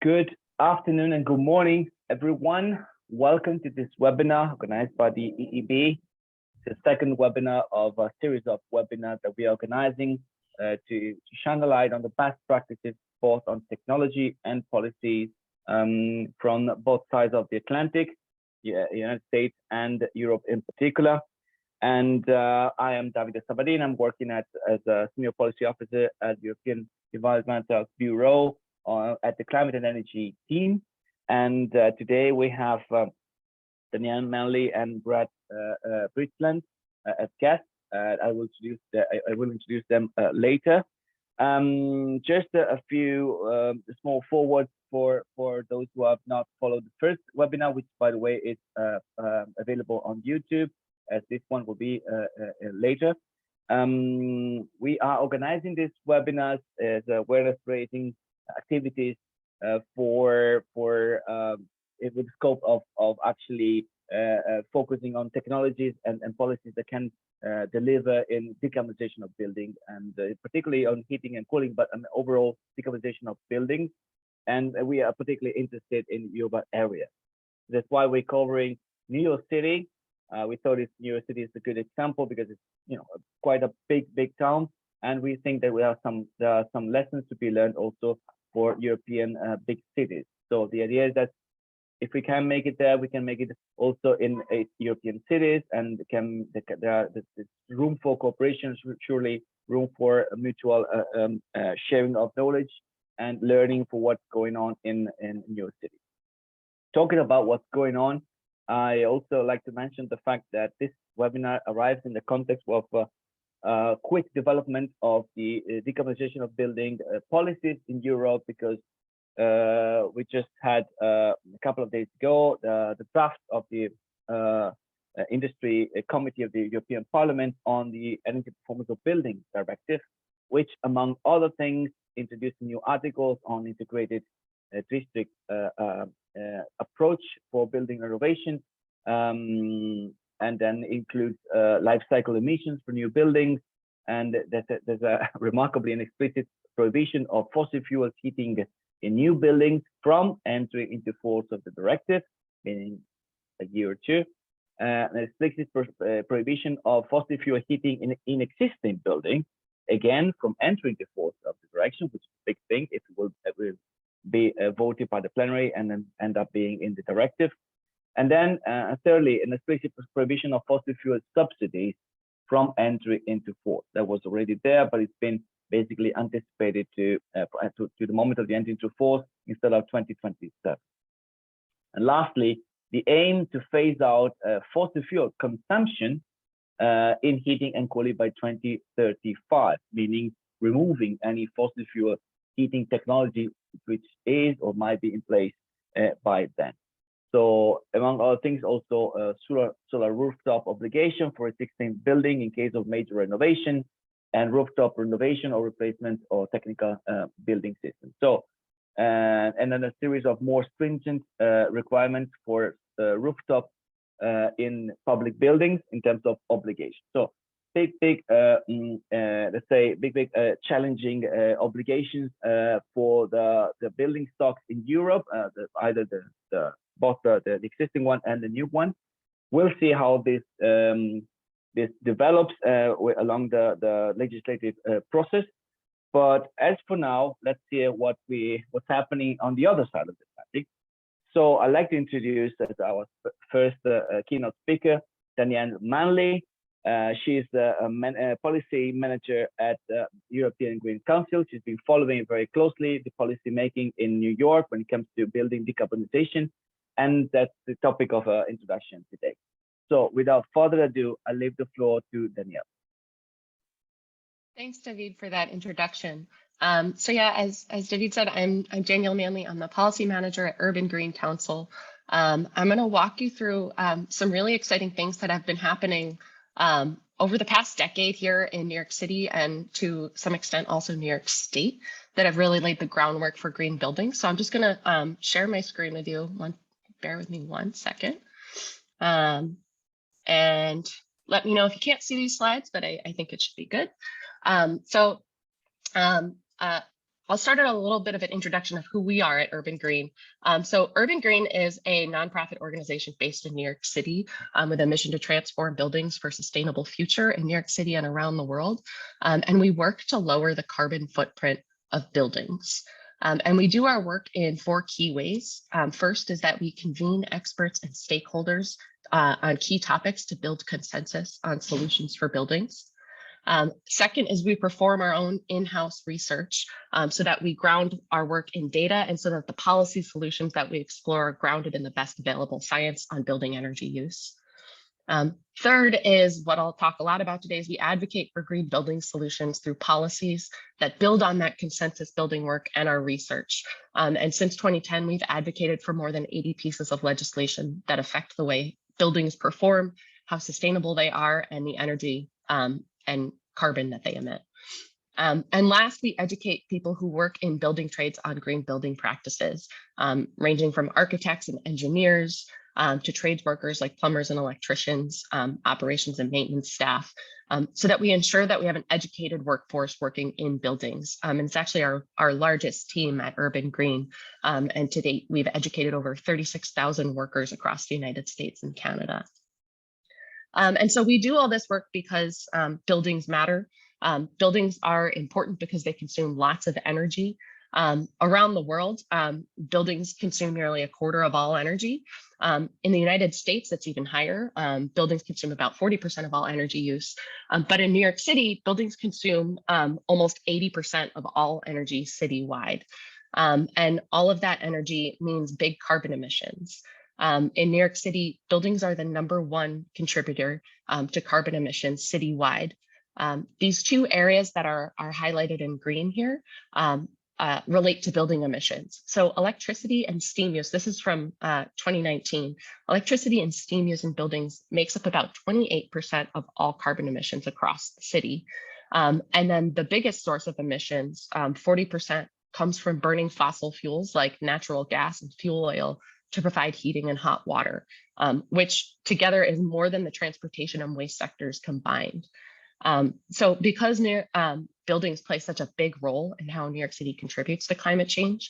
Good afternoon and good morning, everyone. Welcome to this webinar organized by the EEB. It's the second webinar of a series of webinars that we are organizing to shine a light on the best practices both on technology and policies from both sides of the Atlantic, United States and Europe in particular. And I am Davide Sabadin. I'm working as a senior policy officer at the European Environmental Bureau at the Climate and Energy team. And today we have Danielle Manley and Brad Bridgeland as guests. I will introduce them later. Just a few small forwards for those who have not followed the first webinar, which, by the way, is available on YouTube, as this one will be later. We are organizing these webinars as awareness raising activities with the scope of actually focusing on technologies and policies that can deliver in decarbonization of buildings, and particularly on heating and cooling, but an overall decarbonization of buildings. And we are particularly interested in urban areas. That's why we're covering New York City. We thought New York City is a good example because it's quite a big town, and we think that there are some lessons to be learned also for European big cities. So the idea is that if we can make it there, we can make it also in European cities, and there's room for cooperation, surely room for a mutual sharing of knowledge and learning for what's going on in New York City. Talking about what's going on, I also like to mention the fact that this webinar arrives in the context of quick development of the decarbonization of building policies in Europe, because we just had a couple of days ago the draft of the industry committee of the European Parliament on the energy performance of buildings directive, which, among other things, introduced new articles on integrated district approach for building renovation, and then includes life cycle emissions for new buildings, and there's a remarkably and explicit prohibition of fossil fuel heating in new buildings from entry into force of the directive, meaning a year or two. An explicit prohibition of fossil fuel heating in existing buildings, again from entering the force of the direction, which is a big thing if it will be voted by the plenary and then end up being in the directive. And then thirdly, an explicit prohibition of fossil fuel subsidies from entry into force. That was already there, but it's been basically anticipated to the moment of the entry into force instead of 2027. And lastly, the aim to phase out fossil fuel consumption in heating and cooling by 2035, meaning removing any fossil fuel heating technology which is or might be in place by then. So among other things, also solar rooftop obligation for existing building in case of major renovation, and rooftop renovation or replacement or technical building systems. So and then a series of more stringent requirements for rooftop in public buildings in terms of obligation. So big let's say big challenging obligations for the building stocks in Europe, either both the existing one and the new one. We'll see how this develops along the legislative process. But as for now, let's see what's happening on the other side of the Atlantic. So I'd like to introduce as our first keynote speaker, Danielle Manley. She's a policy manager at the European Green Council. She's been following very closely the policy making in New York when it comes to building decarbonization. And that's the topic of our introduction today. So without further ado, I leave the floor to Danielle. Thanks, David, for that introduction. So yeah, as David said, I'm Danielle Manley. I'm the policy manager at Urban Green Council. I'm going to walk you through some really exciting things that have been happening over the past decade here in New York City, and to some extent also New York State, that have really laid the groundwork for green buildings. So I'm just going to share my screen with you. Bear with me 1 second. And let me know if you can't see these slides, but I think it should be good. I'll start at a little bit of an introduction of who we are at Urban Green. So Urban Green is a nonprofit organization based in New York City with a mission to transform buildings for a sustainable future in New York City and around the world. And we work to lower the carbon footprint of buildings. And we do our work in 4 key ways. First is that we convene experts and stakeholders on key topics to build consensus on solutions for buildings. Second is we perform our own in-house research so that we ground our work in data and so that the policy solutions that we explore are grounded in the best available science on building energy use. Third is what I'll talk a lot about today is we advocate for green building solutions through policies that build on that consensus building work and our research. And since 2010, we've advocated for more than 80 pieces of legislation that affect the way buildings perform, how sustainable they are, and the energy and carbon that they emit. And last, we educate people who work in building trades on green building practices, ranging from architects and engineers to trades workers like plumbers and electricians, operations and maintenance staff, so that we ensure that we have an educated workforce working in buildings. And it's actually our largest team at Urban Green. And to date, we've educated over 36,000 workers across the United States and Canada. And so we do all this work because buildings matter. Buildings are important because they consume lots of energy. Around the world, buildings consume nearly 1/4 of all energy. In the United States, that's even higher. Buildings consume about 40% of all energy use. But in New York City, buildings consume almost 80% of all energy citywide. And all of that energy means big carbon emissions. In New York City, buildings are the #1 contributor to carbon emissions citywide. These 2 areas that are highlighted in green here relate to building emissions. So electricity and steam use, this is from 2019. Electricity and steam use in buildings makes up about 28% of all carbon emissions across the city. And then the biggest source of emissions, 40%, comes from burning fossil fuels like natural gas and fuel oil to provide heating and hot water, which together is more than the transportation and waste sectors combined. So because buildings play such a big role in how New York City contributes to climate change,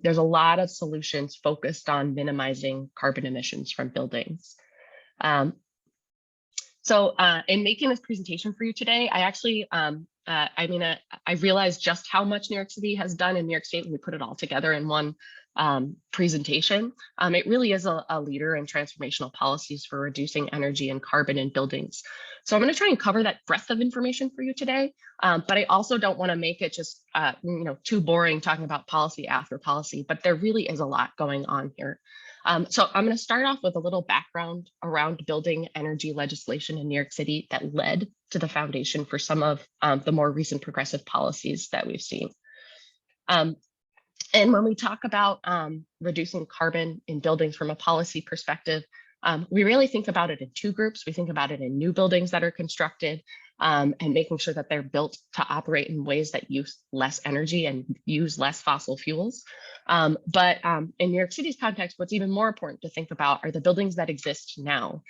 there's a lot of solutions focused on minimizing carbon emissions from buildings. So in making this presentation for you today, I actually, I realized just how much New York City has done in New York State when we put it all together in one presentation. It really is a leader in transformational policies for reducing energy and carbon in buildings. So I'm going to try and cover that breadth of information for you today, but I also don't want to make it just too boring talking about policy after policy, but there really is a lot going on here. So I'm going to start off with a little background around building energy legislation in New York City that led to the foundation for some of the more recent progressive policies that we've seen. And when we talk about reducing carbon in buildings from a policy perspective, we really think about it in 2 groups. We think about it in new buildings that are constructed and making sure that they're built to operate in ways that use less energy and use less fossil fuels. But in New York City's context, what's even more important to think about are the buildings that exist now,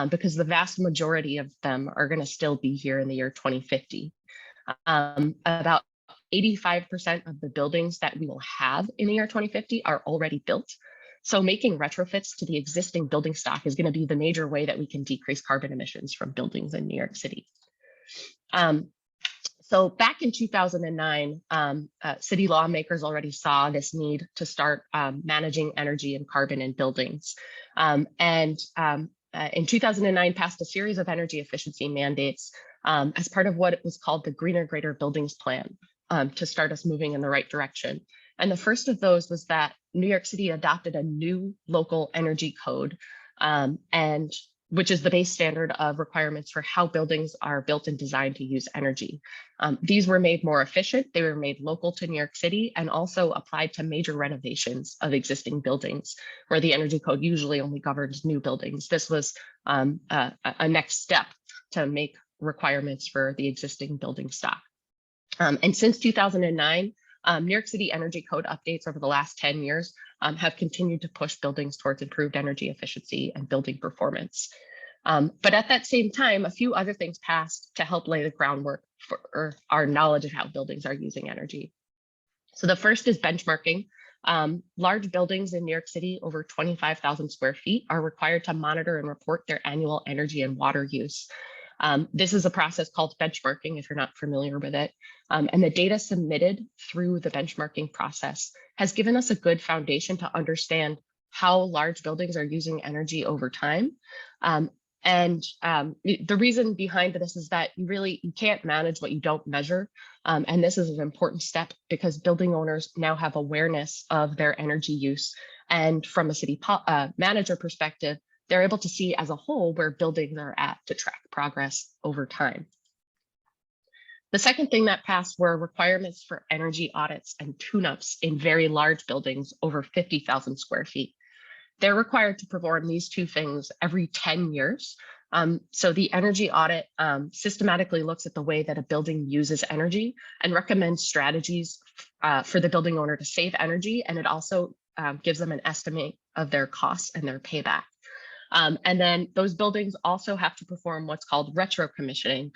because the vast majority of them are going to still be here in the year 2050. About 85% of the buildings that we will have in the year 2050 are already built. So making retrofits to the existing building stock is going to be the major way that we can decrease carbon emissions from buildings in New York City. So back in 2009, city lawmakers already saw this need to start managing energy and carbon in buildings. In 2009, passed a series of energy efficiency mandates as part of what was called the Greener Greater Buildings Plan to start us moving in the right direction. And the first of those was that New York City adopted a new local energy code, and which is the base standard of requirements for how buildings are built and designed to use energy. These were made more efficient, they were made local to New York City, and also applied to major renovations of existing buildings, where the energy code usually only governs new buildings. This was a next step to make requirements for the existing building stock. And since 2009, New York City Energy Code updates over the last 10 years have continued to push buildings towards improved energy efficiency and building performance. But at that same time, a few other things passed to help lay the groundwork for our knowledge of how buildings are using energy. So the first is benchmarking. Large buildings in New York City over 25,000 square feet are required to monitor and report their annual energy and water use. This is a process called benchmarking, if you're not familiar with it. And the data submitted through the benchmarking process has given us a good foundation to understand how large buildings are using energy over time. The reason behind this is that you can't manage what you don't measure. And this is an important step because building owners now have awareness of their energy use. And from a city manager perspective, they're able to see as a whole where buildings are at to track progress over time. The second thing that passed were requirements for energy audits and tune-ups in very large buildings over 50,000 square feet. They're required to perform these two things every 10 years. So the energy audit systematically looks at the way that a building uses energy and recommends strategies for the building owner to save energy. And it also gives them an estimate of their costs and their payback. And then those buildings also have to perform what's called retro commissioning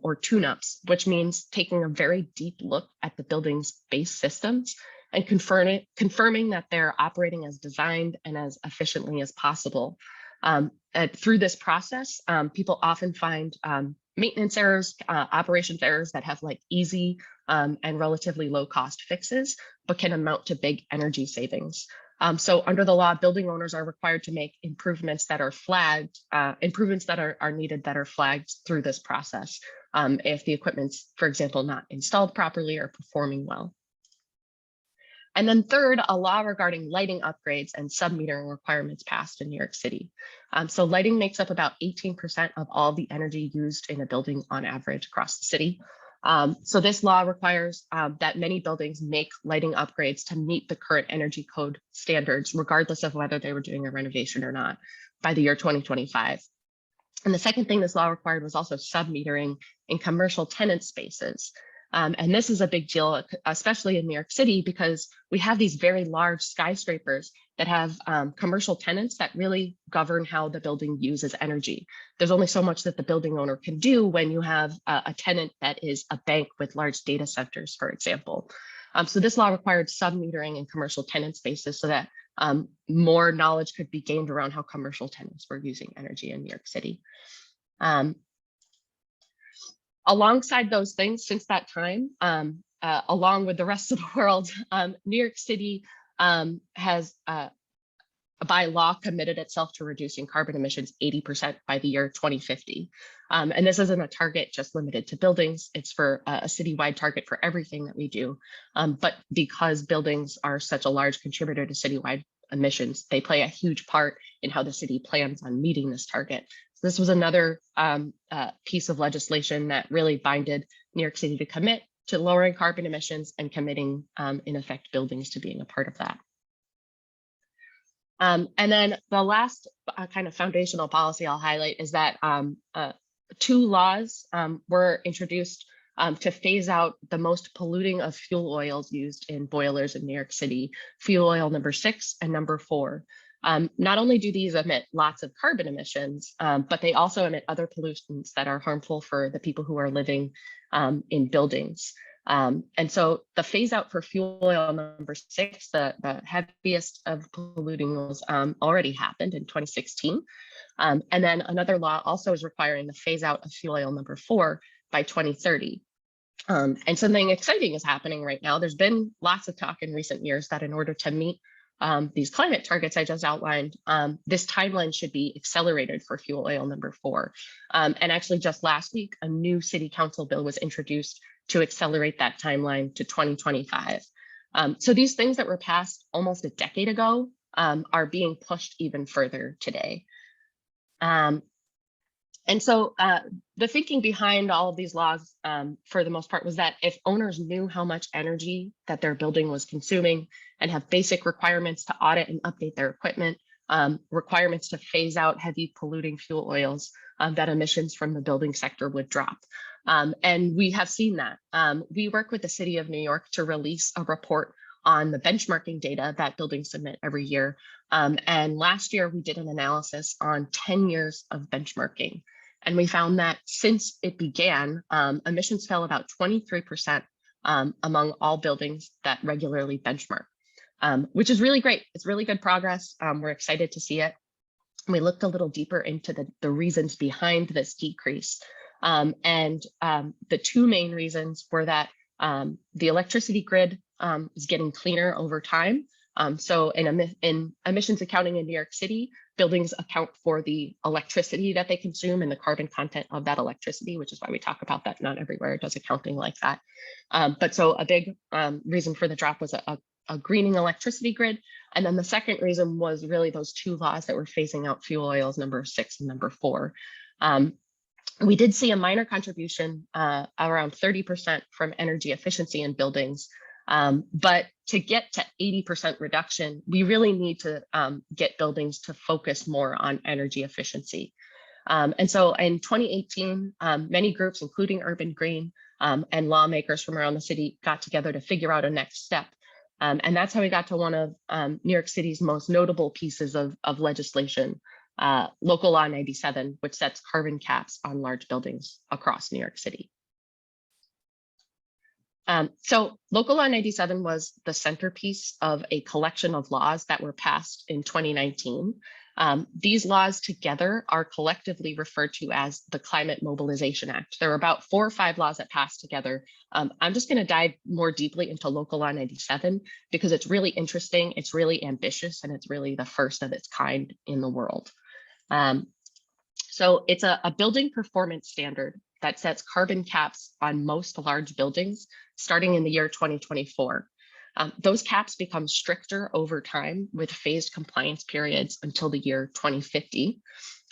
or tune-ups, which means taking a very deep look at the building's base systems and confirming that they're operating as designed and as efficiently as possible. Through this process, people often find maintenance errors, operations errors that have like easy and relatively low cost fixes, but can amount to big energy savings. So under the law, building owners are required to make improvements that are flagged, improvements that are needed that are flagged through this process if the equipment's, for example, not installed properly or performing well. And then third, a law regarding lighting upgrades and submetering requirements passed in New York City. So lighting makes up about 18% of all the energy used in a building on average across the city. So this law requires that many buildings make lighting upgrades to meet the current energy code standards, regardless of whether they were doing a renovation or not, by the year 2025. And the second thing this law required was also submetering in commercial tenant spaces. And this is a big deal, especially in New York City, because we have these very large skyscrapers that have commercial tenants that really govern how the building uses energy. There's only so much that the building owner can do when you have a tenant that is a bank with large data centers, for example. So this law required submetering in commercial tenant spaces so that more knowledge could be gained around how commercial tenants were using energy in New York City. Alongside those things, since that time, along with the rest of the world, New York City has, by law, committed itself to reducing carbon emissions 80% by the year 2050. And this isn't a target just limited to buildings. It's for a citywide target for everything that we do. But because buildings are such a large contributor to citywide emissions, they play a huge part in how the city plans on meeting this target. This was another piece of legislation that really binded New York City to commit to lowering carbon emissions and committing, in effect, buildings to being a part of that. And then the last kind of foundational policy I'll highlight is that two laws were introduced to phase out the most polluting of fuel oils used in boilers in New York City, fuel oil number 6 and number 4. Not only do these emit lots of carbon emissions, but they also emit other pollutants that are harmful for the people who are living in buildings. And so the phase out for fuel oil number 6, the heaviest of polluting oils, already happened in 2016. And then another law also is requiring the phase out of fuel oil number 4 by 2030. And something exciting is happening right now. There's been lots of talk in recent years that in order to meet these climate targets I just outlined, this timeline should be accelerated for fuel oil number 4. And actually just last week, a new city council bill was introduced to accelerate that timeline to 2025. So these things that were passed almost a decade ago are being pushed even further today. And so the thinking behind all of these laws, for the most part, was that if owners knew how much energy that their building was consuming and have basic requirements to audit and update their equipment, requirements to phase out heavy polluting fuel oils, that emissions from the building sector would drop. And we have seen that. We work with the City of New York to release a report on the benchmarking data that buildings submit every year. And last year, we did an analysis on 10 years of benchmarking. And we found that since it began, emissions fell about 23% among all buildings that regularly benchmark, which is really great. It's really good progress. We're excited to see it. We looked a little deeper into the reasons behind this decrease. The two main reasons were that the electricity grid is getting cleaner over time. So in emissions accounting in New York City, buildings account for the electricity that they consume and the carbon content of that electricity, which is why we talk about that. Not everywhere does accounting like that. But so a big reason for the drop was a greening electricity grid. And then the second reason was really those two laws that were phasing out fuel oils, number 6 and number 4. We did see a minor contribution, around 30% from energy efficiency in buildings. But to get to 80% reduction, we really need to get buildings to focus more on energy efficiency. And so in 2018, many groups, including Urban Green and lawmakers from around the city, got together to figure out a next step. And that's how we got to one of New York City's most notable pieces of legislation, Local Law 97, which sets carbon caps on large buildings across New York City. So Local Law 97 was the centerpiece of a collection of laws that were passed in 2019. These laws together are collectively referred to as the Climate Mobilization Act. There are about 4 or 5 laws that passed together. I'm just going to dive more deeply into Local Law 97 because it's really interesting, it's really ambitious, and it's really the first of its kind in the world. So it's a building performance standard that sets carbon caps on most large buildings starting in the year 2024. Those caps become stricter over time with phased compliance periods until the year 2050.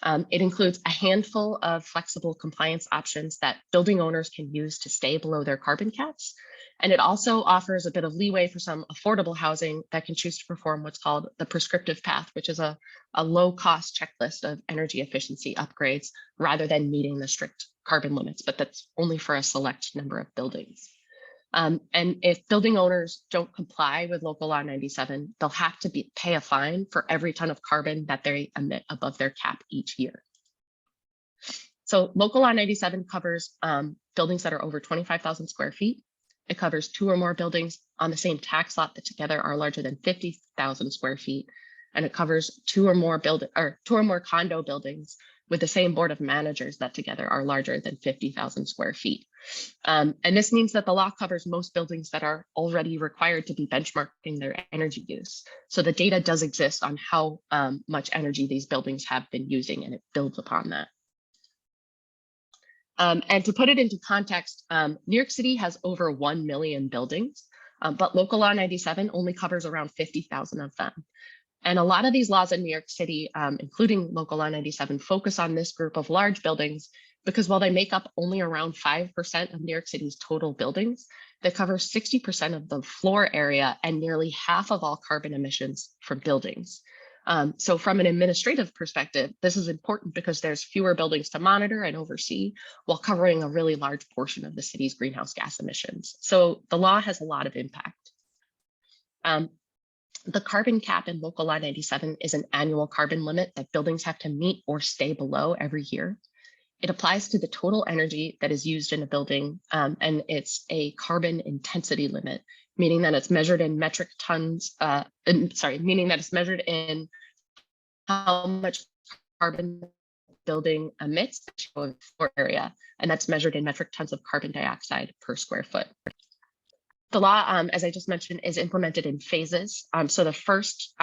It includes a handful of flexible compliance options that building owners can use to stay below their carbon caps. And it also offers a bit of leeway for some affordable housing that can choose to perform what's called the prescriptive path, which is a low-cost checklist of energy efficiency upgrades rather than meeting the strict carbon limits, but that's only for a select number of buildings. And if building owners don't comply with Local Law 97, they'll have to pay a fine for every ton of carbon that they emit above their cap each year. So Local Law 97 covers buildings that are over 25,000 square feet. It covers 2 or more buildings on the same tax lot that together are larger than 50,000 square feet. And it covers 2 or more condo buildings with the same board of managers that together are larger than 50,000 square feet. And this means that the law covers most buildings that are already required to be benchmarking their energy use. So the data does exist on how much energy these buildings have been using, and it builds upon that. And to put it into context, New York City has over 1 million buildings, but Local Law 97 only covers around 50,000 of them. And a lot of these laws in New York City, including Local Law 97, focus on this group of large buildings because while they make up only around 5% of New York City's total buildings, they cover 60% of the floor area and nearly half of all carbon emissions from buildings. So from an administrative perspective, this is important because there's fewer buildings to monitor and oversee while covering a really large portion of the city's greenhouse gas emissions. So the law has a lot of impact. The carbon cap in Local Law 97 is an annual carbon limit that buildings have to meet or stay below every year. It applies to the total energy that is used in a building, and it's a carbon intensity limit, meaning that it's measured in metric tons, meaning that it's measured in how much carbon building emits in the floor area, and that's measured in metric tons of carbon dioxide per square foot. The law, as I just mentioned, is implemented in phases. So the first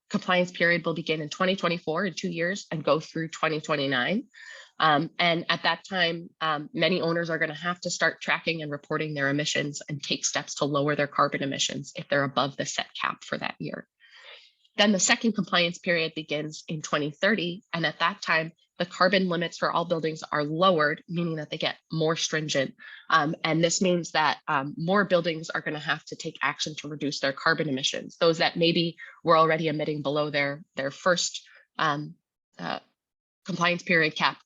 compliance period will begin in 2024 in 2 years and go through 2029. And at that time, many owners are going to have to start tracking and reporting their emissions and take steps to lower their carbon emissions if they're above the set cap for that year. Then the second compliance period begins in 2030. And at that time, the carbon limits for all buildings are lowered, meaning that they get more stringent. And this means that more buildings are going to have to take action to reduce their carbon emissions. Those that maybe were already emitting below their first compliance period cap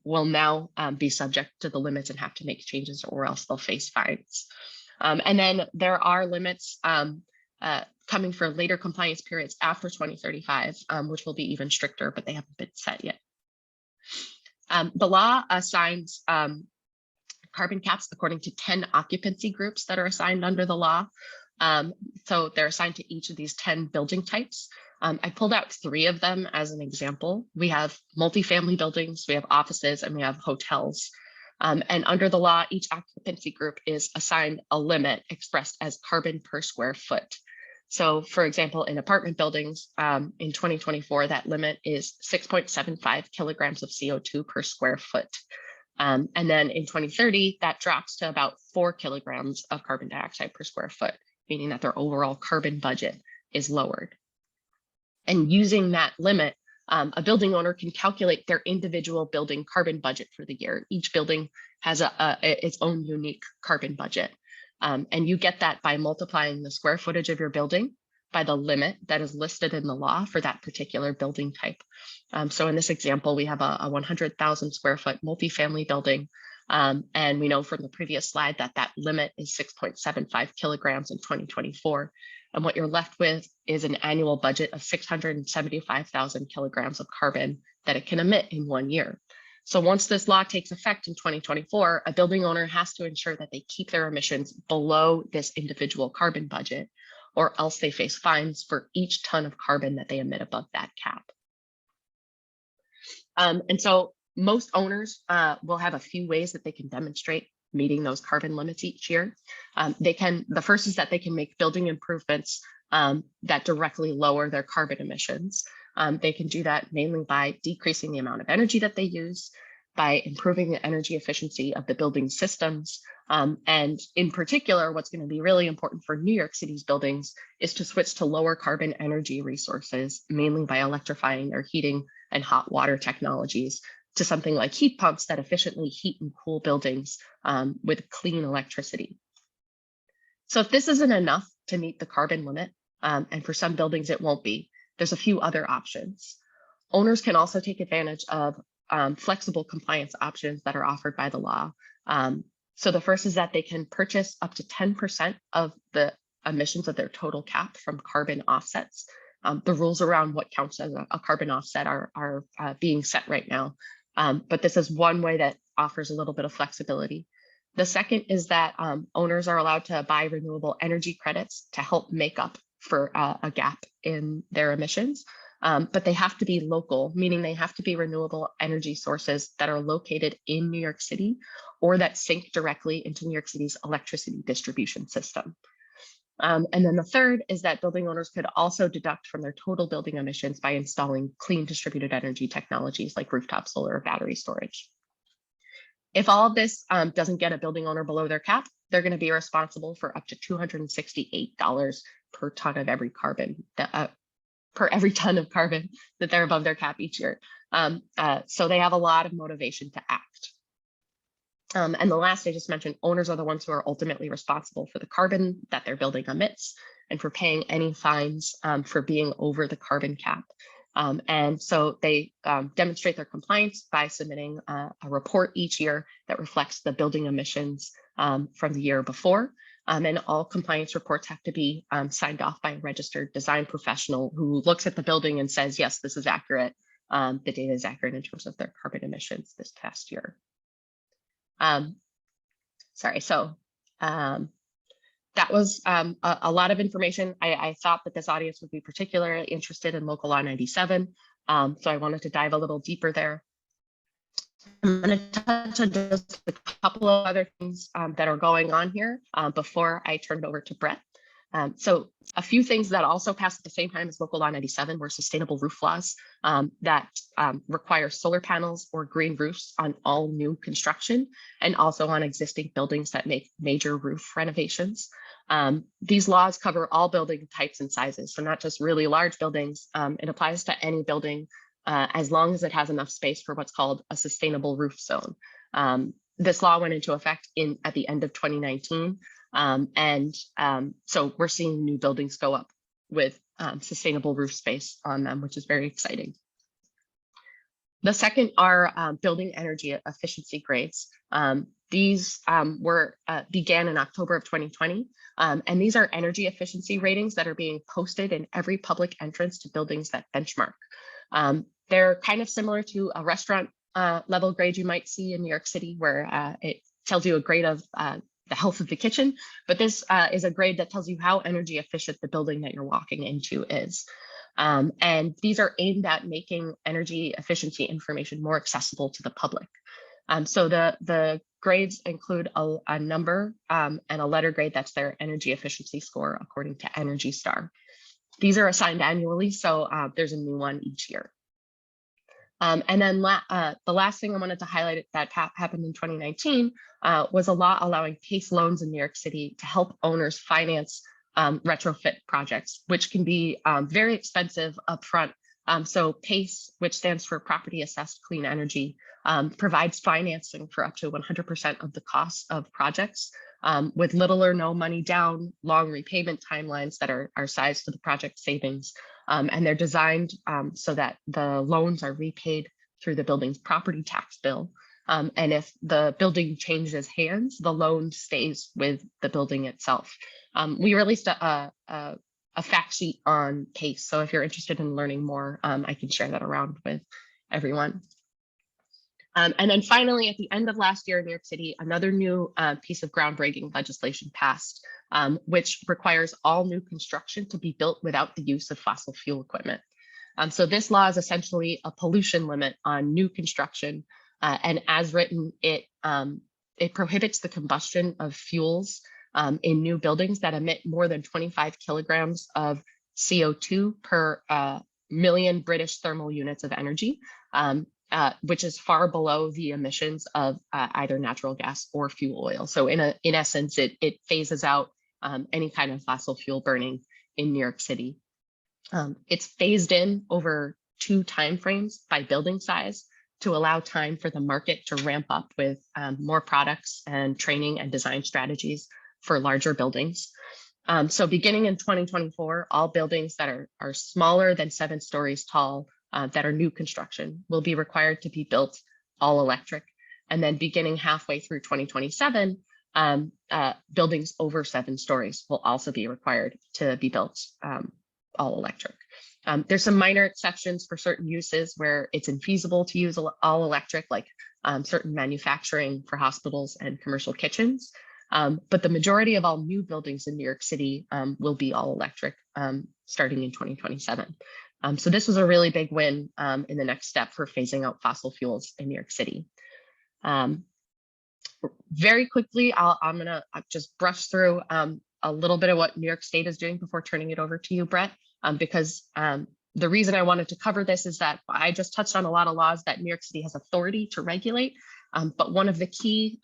will now be subject to the limits and have to make changes, or else they'll face fines. And then there are limits coming for later compliance periods after 2035, which will be even stricter, but they haven't been set yet. The law assigns carbon caps according to 10 occupancy groups that are assigned under the law. So they're assigned to each of these 10 building types. I pulled out 3 of them as an example. We have multifamily buildings, we have offices, and we have hotels. And under the law, each occupancy group is assigned a limit expressed as carbon per square foot. So for example, in apartment buildings, in 2024, that limit is 6.75 kilograms of CO2 per square foot. And then in 2030, that drops to about 4 kilograms of carbon dioxide per square foot, meaning that their overall carbon budget is lowered. And using that limit, a building owner can calculate their individual building carbon budget for the year. Each building has its own unique carbon budget. And you get that by multiplying the square footage of your building by the limit that is listed in the law for that particular building type. So in this example, we have a 100,000 square foot multifamily building. And we know from the previous slide that that limit is 6.75 kilograms in 2024. And what you're left with is an annual budget of 675,000 kilograms of carbon that it can emit in 1 year. So once this law takes effect in 2024, a building owner has to ensure that they keep their emissions below this individual carbon budget, or else they face fines for each ton of carbon that they emit above that cap. And so most owners will have a few ways that they can demonstrate meeting those carbon limits each year. The first is that they can make building improvements that directly lower their carbon emissions. They can do that mainly by decreasing the amount of energy that they use, by improving the energy efficiency of the building systems. And in particular, what's going to be really important for New York City's buildings is to switch to lower carbon energy resources, mainly by electrifying their heating and hot water technologies to something like heat pumps that efficiently heat and cool buildings with clean electricity. So if this isn't enough to meet the carbon limit, and for some buildings it won't be, there's a few other options. Owners can also take advantage of flexible compliance options that are offered by the law. So the first is that they can purchase up to 10% of the emissions of their total cap from carbon offsets. The rules around what counts as a carbon offset are being set right now. But this is one way that offers a little bit of flexibility. The second is that owners are allowed to buy renewable energy credits to help make up for a gap in their emissions. But they have to be local, meaning they have to be renewable energy sources that are located in New York City or that sync directly into New York City's electricity distribution system. And then the third is that building owners could also deduct from their total building emissions by installing clean distributed energy technologies like rooftop solar or battery storage. If all of this doesn't get a building owner below their cap, they're going to be responsible for up to $268 per ton of every carbon, per every ton of carbon that they're above their cap each year. So they have a lot of motivation to act. And the last I just mentioned, owners are the ones who are ultimately responsible for the carbon that their building emits and for paying any fines for being over the carbon cap. And so they demonstrate their compliance by submitting a report each year that reflects the building emissions from the year before. And all compliance reports have to be signed off by a registered design professional who looks at the building and says, yes, this is accurate. The data is accurate in terms of their carbon emissions this past year. That was a lot of information. I thought that this audience would be particularly interested in Local Law 97. So I wanted to dive a little deeper there. I'm going to touch on just a couple of other things that are going on here before I turn it over to Brett. So a few things that also passed at the same time as Local Law 97 were sustainable roof laws that require solar panels or green roofs on all new construction and also on existing buildings that make major roof renovations. These laws cover all building types and sizes, so not just really large buildings. It applies to any building as long as it has enough space for what's called a sustainable roof zone. This law went into effect at the end of 2019. So we're seeing new buildings go up with sustainable roof space on them, which is very exciting. The second are building energy efficiency grades. These began in October of 2020, and these are energy efficiency ratings that are being posted in every public entrance to buildings that benchmark. They're kind of similar to a restaurant level grade you might see in New York City, where it tells you a grade of the health of the kitchen, but this is a grade that tells you how energy efficient the building that you're walking into is. And these are aimed at making energy efficiency information more accessible to the public. So the grades include a number and a letter grade that's their energy efficiency score according to Energy Star. These are assigned annually, so there's a new one each year. And then the last thing I wanted to highlight that happened in 2019 was a law allowing PACE loans in New York City to help owners finance retrofit projects, which can be very expensive upfront. So PACE, which stands for Property Assessed Clean Energy, provides financing for up to 100% of the cost of projects with little or no money down, long repayment timelines that are sized to the project savings. And they're designed so that the loans are repaid through the building's property tax bill. And if the building changes hands, the loan stays with the building itself. We released a fact sheet on PACE. So if you're interested in learning more, I can share that around with everyone. And then finally, at the end of last year in New York City, another new piece of groundbreaking legislation passed, which requires all new construction to be built without the use of fossil fuel equipment. So this law is essentially a pollution limit on new construction. And as written, it prohibits the combustion of fuels in new buildings that emit more than 25 kilograms of CO2 per million British thermal units of energy, which is far below the emissions of either natural gas or fuel oil. So in essence, it phases out any kind of fossil fuel burning in New York City. It's phased in over 2 timeframes by building size to allow time for the market to ramp up with more products and training and design strategies for larger buildings. So beginning in 2024, all buildings that are smaller than 7 stories tall that are new construction will be required to be built all electric. And then beginning halfway through 2027, buildings over 7 stories will also be required to be built all electric. There's some minor exceptions for certain uses where it's infeasible to use all electric, like certain manufacturing for hospitals and commercial kitchens. But the majority of all new buildings in New York City will be all electric starting in 2027. So this was a really big win in the next step for phasing out fossil fuels in New York City. Very quickly, I'm gonna just brush through a little bit of what New York State is doing before turning it over to you, Brett, because the reason I wanted to cover this is that I just touched on a lot of laws that New York City has authority to regulate, but one of the key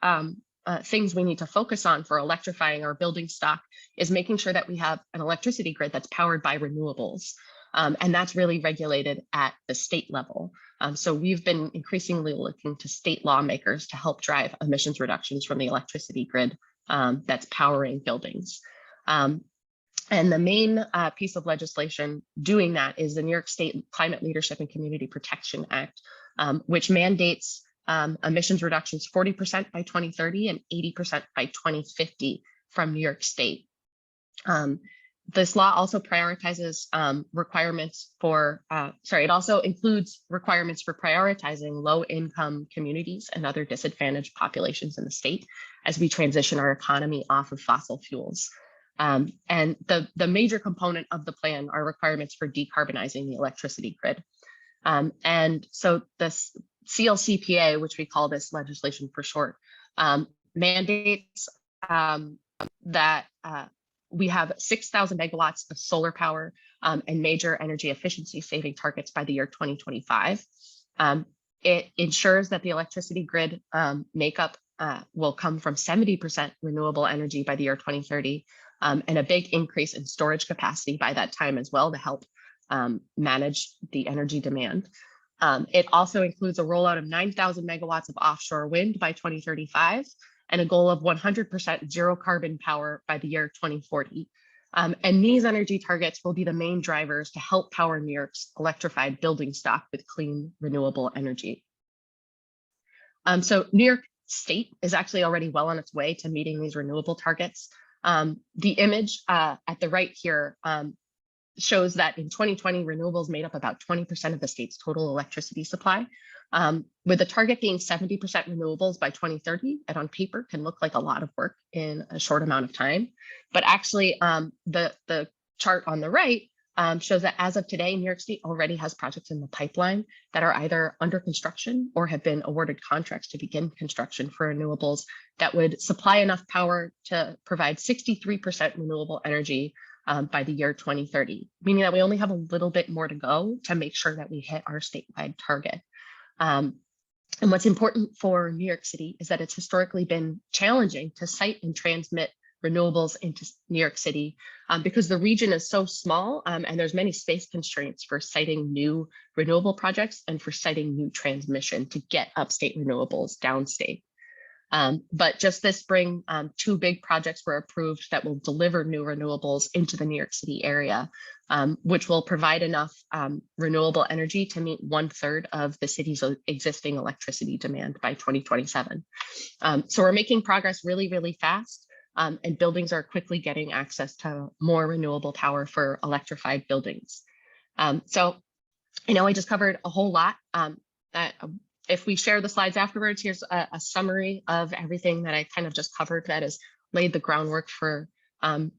things we need to focus on for electrifying our building stock is making sure that we have an electricity grid that's powered by renewables. And that's really regulated at the state level. So we've been increasingly looking to state lawmakers to help drive emissions reductions from the electricity grid that's powering buildings. And the main piece of legislation doing that is the New York State Climate Leadership and Community Protection Act, which mandates emissions reductions 40% by 2030 and 80% by 2050 from New York State. This law also prioritizes requirements for, it also includes requirements for prioritizing low-income communities and other disadvantaged populations in the state as we transition our economy off of fossil fuels. And the major component of the plan are requirements for decarbonizing the electricity grid. And so this CLCPA, which we call this legislation for short, mandates that we have 6,000 megawatts of solar power and major energy efficiency saving targets by the year 2025. It ensures that the electricity grid makeup will come from 70% renewable energy by the year 2030, and a big increase in storage capacity by that time as well to help manage the energy demand. It also includes a rollout of 9,000 megawatts of offshore wind by 2035 and a goal of 100% zero carbon power by the year 2040. And these energy targets will be the main drivers to help power New York's electrified building stock with clean, renewable energy. So New York State is actually already well on its way to meeting these renewable targets. The image at the right here shows that in 2020, renewables made up about 20% of the state's total electricity supply, with the target being 70% renewables by 2030. And on paper can look like a lot of work in a short amount of time. But actually, the chart on the right shows that as of today, New York State already has projects in the pipeline that are either under construction or have been awarded contracts to begin construction for renewables that would supply enough power to provide 63% renewable energy by the year 2030, meaning that we only have a little bit more to go to make sure that we hit our statewide target. And what's important for New York City is that it's historically been challenging to site and transmit renewables into New York City because the region is so small and there's many space constraints for siting new renewable projects and for siting new transmission to get upstate renewables downstate. But just this spring, 2 big projects were approved that will deliver new renewables into the New York City area, which will provide enough renewable energy to meet 1/3 of the city's existing electricity demand by 2027. So we're making progress really, really fast, and buildings are quickly getting access to more renewable power for electrified buildings. So I know I just covered a whole lot. If we share the slides afterwards, here's a summary of everything that I kind of just covered that has laid the groundwork for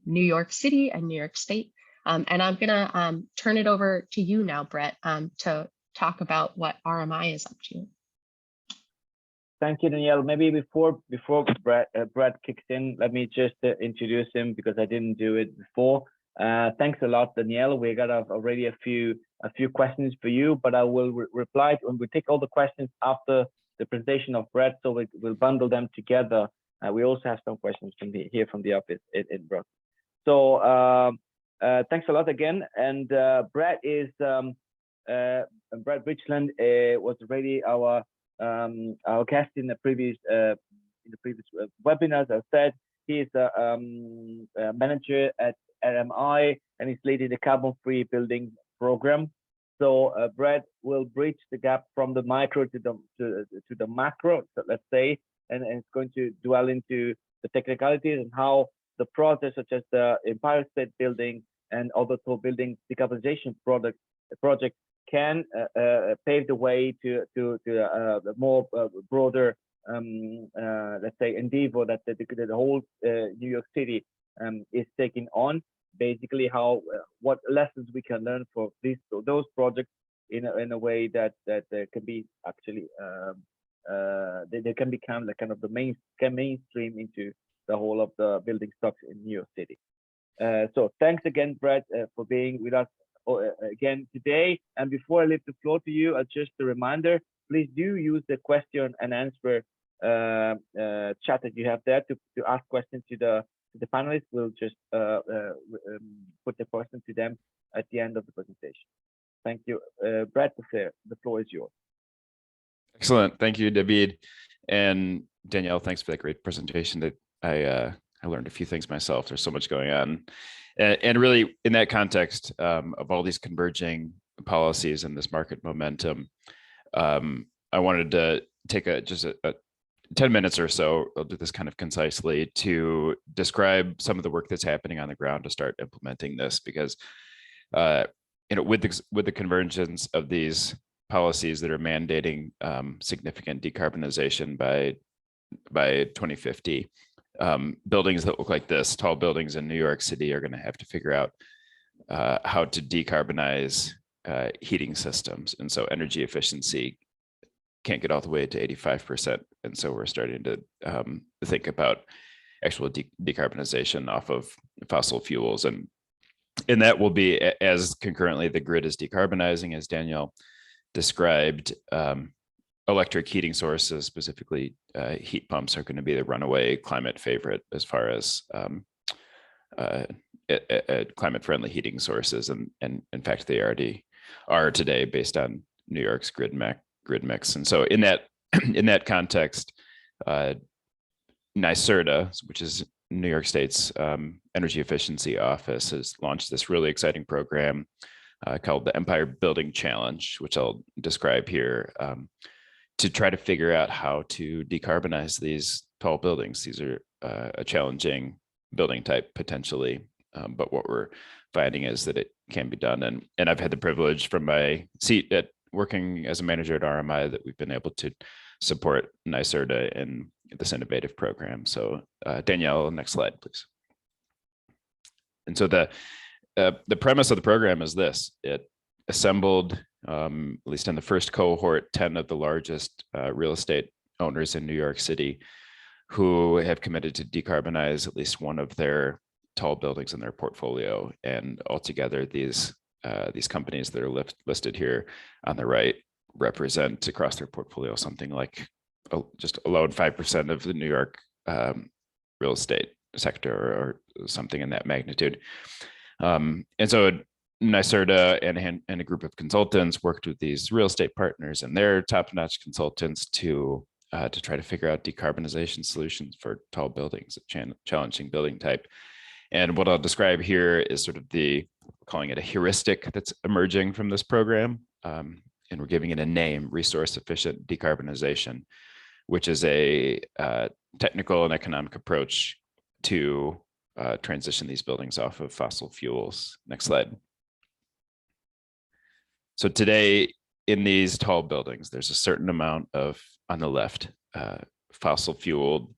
New York City and New York State. And I'm gonna turn it over to you now, Brett, to talk about what RMI is up to. Thank you, Danielle. Maybe before Brett kicks in, let me just introduce him because I didn't do it before. Thanks a lot, Danielle. We got already a few questions for you, but I will reply when we take all the questions after the presentation of Brett, so we'll bundle them together. We also have some questions from the office in Brooklyn. So thanks a lot again. And Brett is Brett Richland was already our guest in the previous webinars. As I said, he is a manager at RMI and he's leading the carbon-free building program. So Brett will bridge the gap from the micro to the macro, so let's say, and it's going to dwell into the technicalities and how the process such as the Empire State Building and other tall building decarbonization project can pave the way to the more broader, let's say, endeavor that the whole New York City is taking on. Basically, how what lessons we can learn for those projects in a way that can be actually they can become the kind of the mainstream into the whole of the building stocks in New York City. So thanks again, Brett, for being with us again today. And before I leave the floor to you, just a reminder: please do use the question and answer chat that you have there to ask questions to the panelists. We'll just put the question to them at the end of the presentation. Thank you. Brett, the floor is yours. Excellent. Thank you, David. And Danielle, thanks for that great presentation. That I learned a few things myself. There's so much going on. And really, in that context of all these converging policies and this market momentum, I wanted to take just a 10 minutes or so, I'll do this kind of concisely, to describe some of the work that's happening on the ground to start implementing this, because with the convergence of these policies that are mandating significant decarbonization by 2050, buildings that look like this, tall buildings in New York City, are going to have to figure out how to decarbonize heating systems. And so energy efficiency can't get all the way to 85%. And so we're starting to think about actual decarbonization off of fossil fuels. And that will be, as concurrently the grid is decarbonizing, as Danielle described, electric heating sources, specifically heat pumps, are going to be the runaway climate favorite as far as climate-friendly heating sources. And in fact, they already are today based on New York's grid mix. And so in that context, NYSERDA, which is New York State's energy efficiency office, has launched this really exciting program called the Empire Building Challenge, which I'll describe here, to try to figure out how to decarbonize these tall buildings. These are a challenging building type, potentially, but what we're finding is that it can be done. And I've had the privilege from my seat at working as a manager at RMI that we've been able to support NYSERDA in this innovative program. So Danielle, next slide, please. And so the premise of the program is this: it assembled, at least in the first cohort, 10 of the largest real estate owners in New York City who have committed to decarbonize at least one of their tall buildings in their portfolio. And altogether, these companies that are listed here on the right represent across their portfolio something like just alone 5% of the New York real estate sector, or something in that magnitude. And so NYSERDA and a group of consultants worked with these real estate partners and their top-notch consultants to try to figure out decarbonization solutions for tall buildings, a challenging building type. And what I'll describe here is sort of calling it a heuristic that's emerging from this program. And we're giving it a name: resource efficient decarbonization, which is a technical and economic approach to transition these buildings off of fossil fuels. Next slide. So today in these tall buildings, there's a certain amount of, on the left, fossil fueled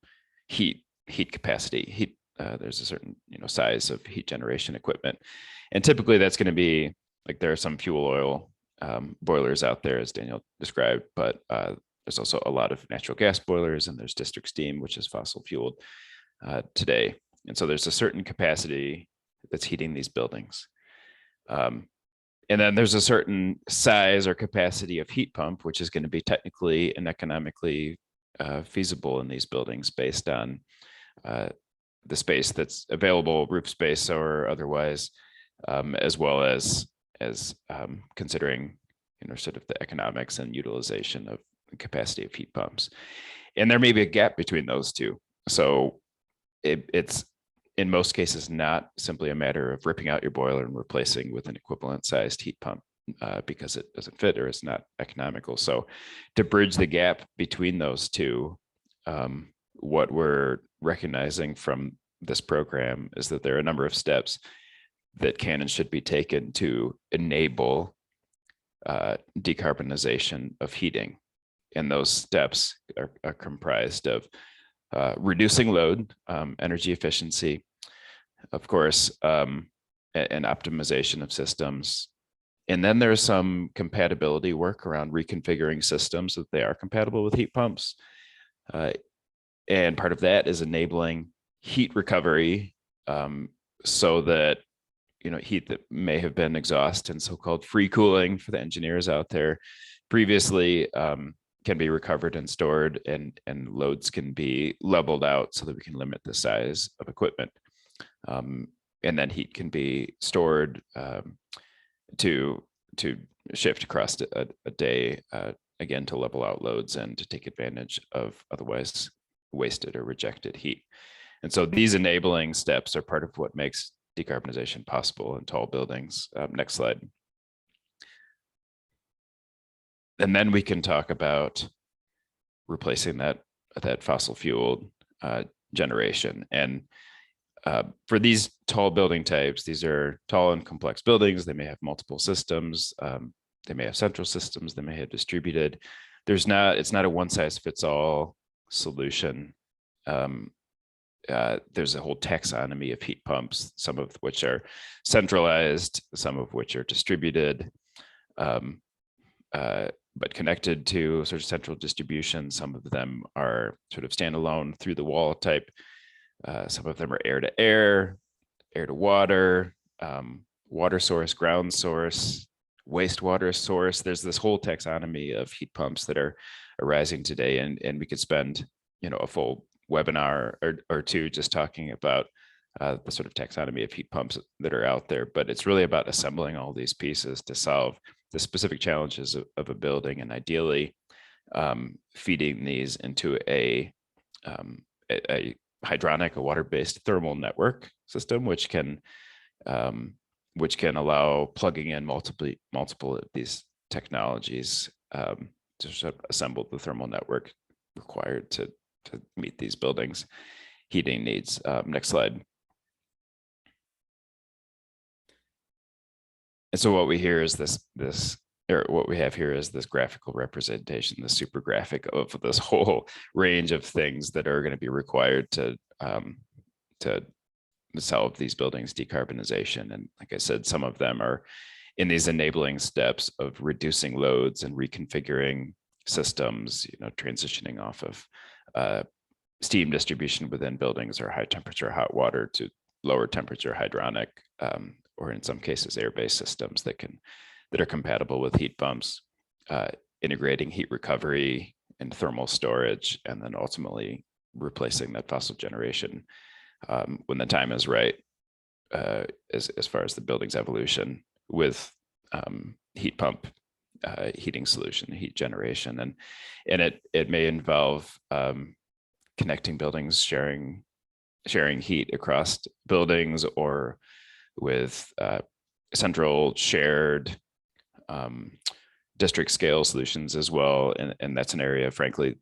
heat capacity. There's a certain size of heat generation equipment, and typically that's going to be like, there are some fuel oil boilers out there, as Daniel described, but there's also a lot of natural gas boilers, and there's district steam, which is fossil fueled today. And so there's a certain capacity that's heating these buildings. And then there's a certain size or capacity of heat pump, which is going to be technically and economically feasible in these buildings based on the space that's available, roof space or otherwise, as well as considering sort of the economics and utilization of the capacity of heat pumps. And there may be a gap between those two. So it's in most cases not simply a matter of ripping out your boiler and replacing with an equivalent sized heat pump because it doesn't fit or it's not economical. So to bridge the gap between those two, what we're recognizing from this program is that there are a number of steps that can and should be taken to enable decarbonization of heating. And those steps are comprised of reducing load, energy efficiency, of course, and optimization of systems. And then there's some compatibility work around reconfiguring systems so that they are compatible with heat pumps. And part of that is enabling heat recovery so that heat that may have been exhaust and so-called free cooling for the engineers out there previously can be recovered and stored, and loads can be leveled out so that we can limit the size of equipment. And then heat can be stored to shift across a day, again, to level out loads and to take advantage of otherwise wasted or rejected heat. And so these enabling steps are part of what makes decarbonization possible in tall buildings. Next slide. And then we can talk about replacing that fossil fueled generation. And for these tall building types, these are tall and complex buildings. They may have multiple systems. They may have central systems. They may have distributed. It's not a one size fits all solution. There's a whole taxonomy of heat pumps, some of which are centralized, some of which are distributed, but connected to sort of central distribution. Some of them are sort of standalone through the wall type. Some of them are air to air, air to water, water source, ground source, wastewater source. There's this whole taxonomy of heat pumps that are arising today, and we could spend a full webinar or two just talking about the sort of taxonomy of heat pumps that are out there. But it's really about assembling all these pieces to solve the specific challenges of a building, and ideally feeding these into a hydronic, a water-based thermal network system, which can allow plugging in multiple of these technologies to sort of assemble the thermal network required to meet these buildings' heating needs. Next slide. so what we hear is what we have here is this graphical representation, the super graphic of this whole range of things that are going to be required to solve these buildings' decarbonization. And like I said, some of them are in these enabling steps of reducing loads and reconfiguring systems, transitioning off of steam distribution within buildings or high temperature hot water to lower temperature hydronic, or in some cases air-based systems that are compatible with heat pumps, integrating heat recovery and thermal storage, and then ultimately replacing that fossil generation when the time is right, as far as the building's evolution with heat pump heating solution, heat generation, and it may involve connecting buildings, sharing heat across buildings, or with central shared district scale solutions as well. And that's an area, frankly,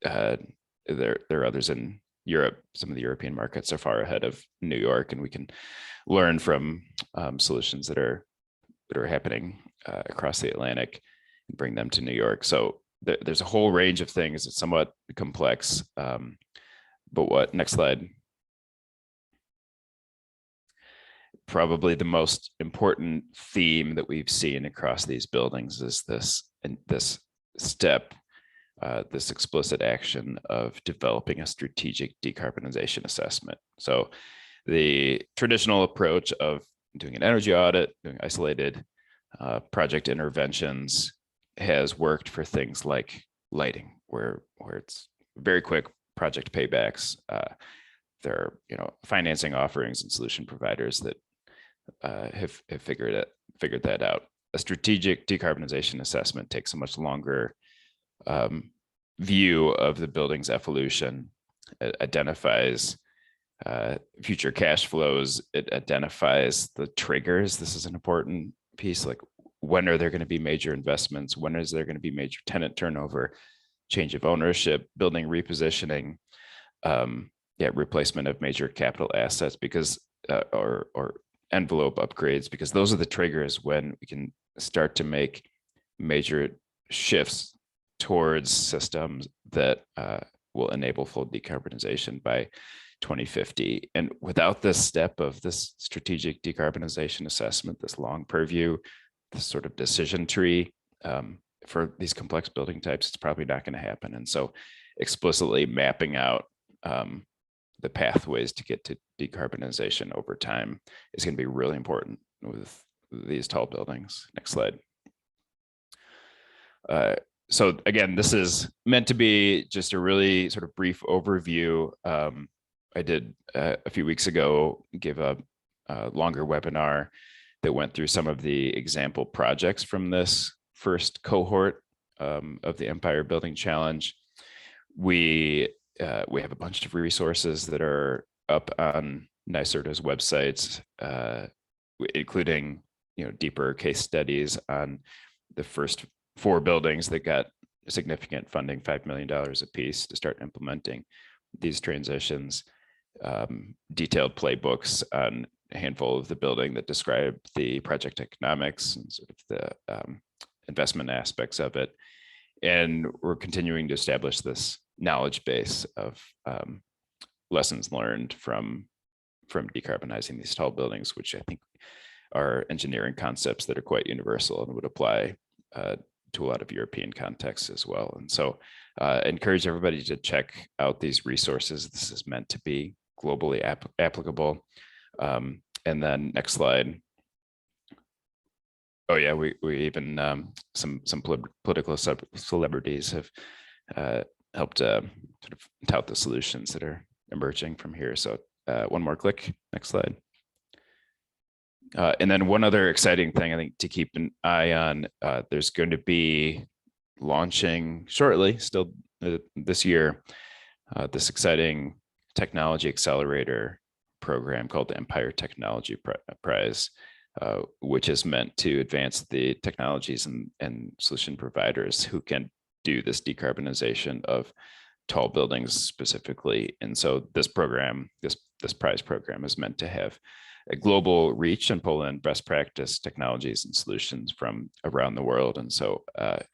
there are others in Europe. Some of the European markets are far ahead of New York, and we can learn from solutions that are happening across the Atlantic and bring them to New York. So there's a whole range of things. It's somewhat complex, but next slide. Probably the most important theme that we've seen across these buildings is this step, this explicit action of developing a strategic decarbonization assessment. So the traditional approach of doing an energy audit, doing isolated project interventions has worked for things like lighting, where it's very quick project paybacks. There are financing offerings and solution providers that have figured that out. A strategic decarbonization assessment takes a much longer view of the building's evolution. It identifies future cash flows. It identifies the triggers. This is an important piece. Like, when are there going to be major investments? When is there going to be major tenant turnover, change of ownership, building repositioning, replacement of major capital assets, because or envelope upgrades, because those are the triggers when we can start to make major shifts towards systems that will enable full decarbonization by 2050. And without this step of this strategic decarbonization assessment, this long purview, this sort of decision tree for these complex building types, it's probably not going to happen. And so explicitly mapping out the pathways to get to decarbonization over time is going to be really important with these tall buildings. Next slide. So again, this is meant to be just a really sort of brief overview. I did a few weeks ago give a longer webinar that went through some of the example projects from this first cohort of the Empire Building Challenge. We have a bunch of resources that are up on NYSERDA's websites, including deeper case studies on the first 4 buildings that got significant funding, $5 million a piece, to start implementing these transitions. Detailed playbooks on a handful of the building that describe the project economics and sort of the investment aspects of it. And we're continuing to establish this knowledge base of lessons learned from decarbonizing these tall buildings, which I think are engineering concepts that are quite universal and would apply to a lot of European contexts as well. And so encourage everybody to check out these resources. This is meant to be globally applicable. And then next slide. Oh yeah, we even some political celebrities have helped sort of tout the solutions that are emerging from here. So one more click, next slide. And then one other exciting thing I think to keep an eye on, there's going to be launching shortly, still this year, this exciting technology accelerator program called the Empire Technology Prize, which is meant to advance the technologies and solution providers who can do this decarbonization of tall buildings specifically. And so this program, this prize program is meant to have a global reach and pull in best practice technologies and solutions from around the world. And so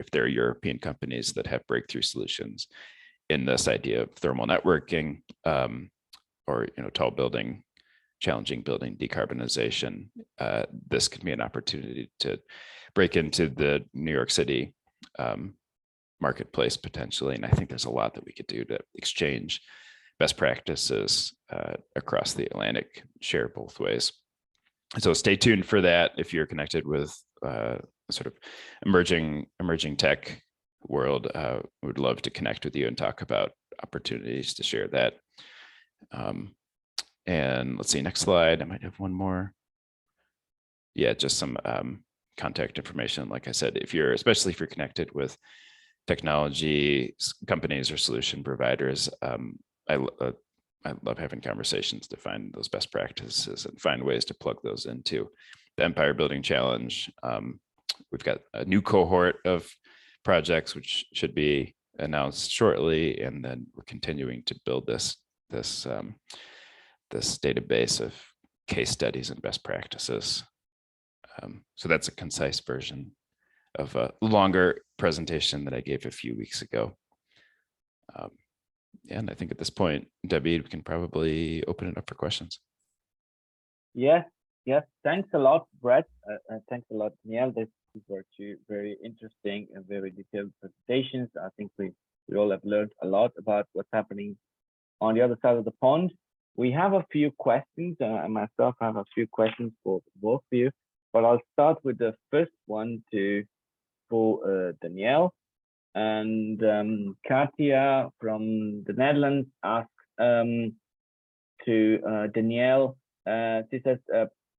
if there are European companies that have breakthrough solutions in this idea of thermal networking, or tall building, challenging building decarbonization, this could be an opportunity to break into the New York City marketplace potentially. And I think there's a lot that we could do to exchange best practices across the Atlantic, share both ways. So stay tuned for that if you're connected with sort of emerging tech world. Would love to connect with you and talk about opportunities to share that. And let's see, next slide. I might have one more. Yeah, just some contact information. Like I said, especially if you're connected with technology companies or solution providers, I love having conversations to find those best practices and find ways to plug those into the Empire Building Challenge. We've got a new cohort of projects which should be announced shortly, and then we're continuing to build this database of case studies and best practices. So that's a concise version of a longer presentation that I gave a few weeks ago. And I think at this point, Debbie, we can probably open it up for questions. Yes. Thanks a lot, Brett. Thanks a lot, Neil. These were two very interesting and very detailed presentations. I think we all have learned a lot about what's happening on the other side of the pond. We have a few questions, and myself have a few questions for both of you, but I'll start with the first one for Danielle. And Katia from the Netherlands asks to Danielle, she says,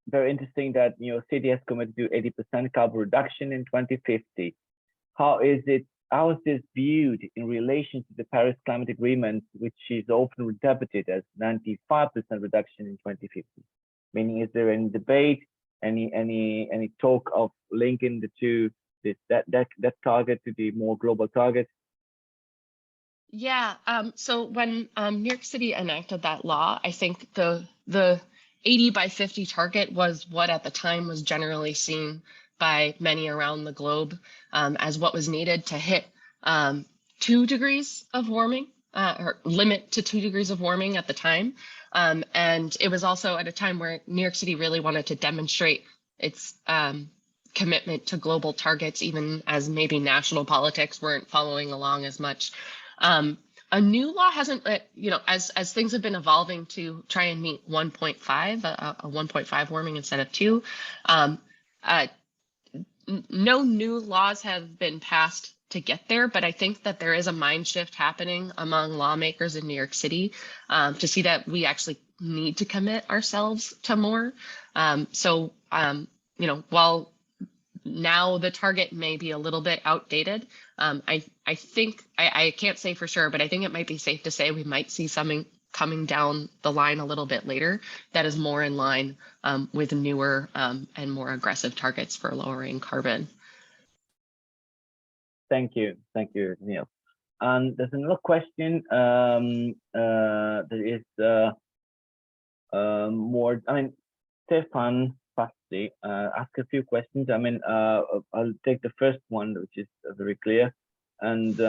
very interesting that New York City has committed to 80% carbon reduction in 2050. How is this viewed in relation to the Paris Climate Agreement, which is often interpreted as 95% reduction in 2050? Meaning, is there any debate, any talk of linking the two, that target to the more global target? Yeah. So when New York City enacted that law, I think the 80 by 50 target was what at the time was generally seen by many around the globe as what was needed to hit 2 degrees of warming, or limit to 2 degrees of warming at the time. And it was also at a time where New York City really wanted to demonstrate its commitment to global targets, even as maybe national politics weren't following along as much. A new law hasn't, as things have been evolving to try and meet 1.5, a 1.5 warming instead of 2. No new laws have been passed to get there, but I think that there is a mind shift happening among lawmakers in New York City to see that we actually need to commit ourselves to more. While now the target may be a little bit outdated, I think, I can't say for sure, but I think it might be safe to say we might see something coming down the line a little bit later that is more in line with newer and more aggressive targets for lowering carbon. Thank you, Neil. And there's another question. There is more. Stefan Fasti asked a few questions. I'll take the first one, which is very clear. And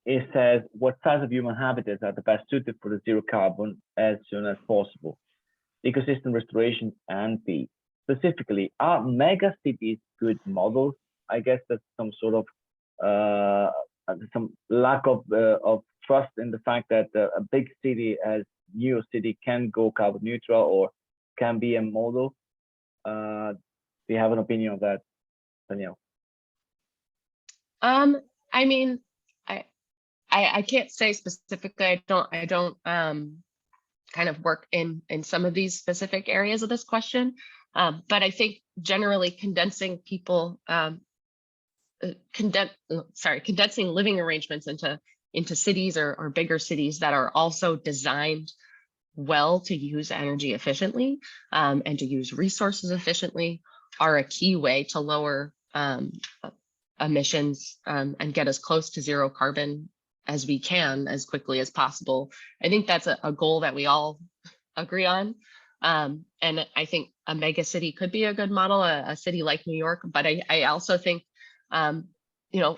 it says, what size of human habitats are the best suited for the zero carbon as soon as possible? Ecosystem restoration and peace. Specifically, are mega cities good models? I guess that's some sort of some lack of trust in the fact that a big city as New York City can go carbon neutral or can be a model. Do you have an opinion on that, Danielle? I can't say specifically. I don't kind of work in some of these specific areas of this question, but I think generally condensing living arrangements into cities or bigger cities that are also designed well to use energy efficiently and to use resources efficiently are a key way to lower emissions and get us close to zero carbon as we can as quickly as possible. I think that's a goal that we all agree on. And I think a mega city could be a good model, a city like New York. But I also think,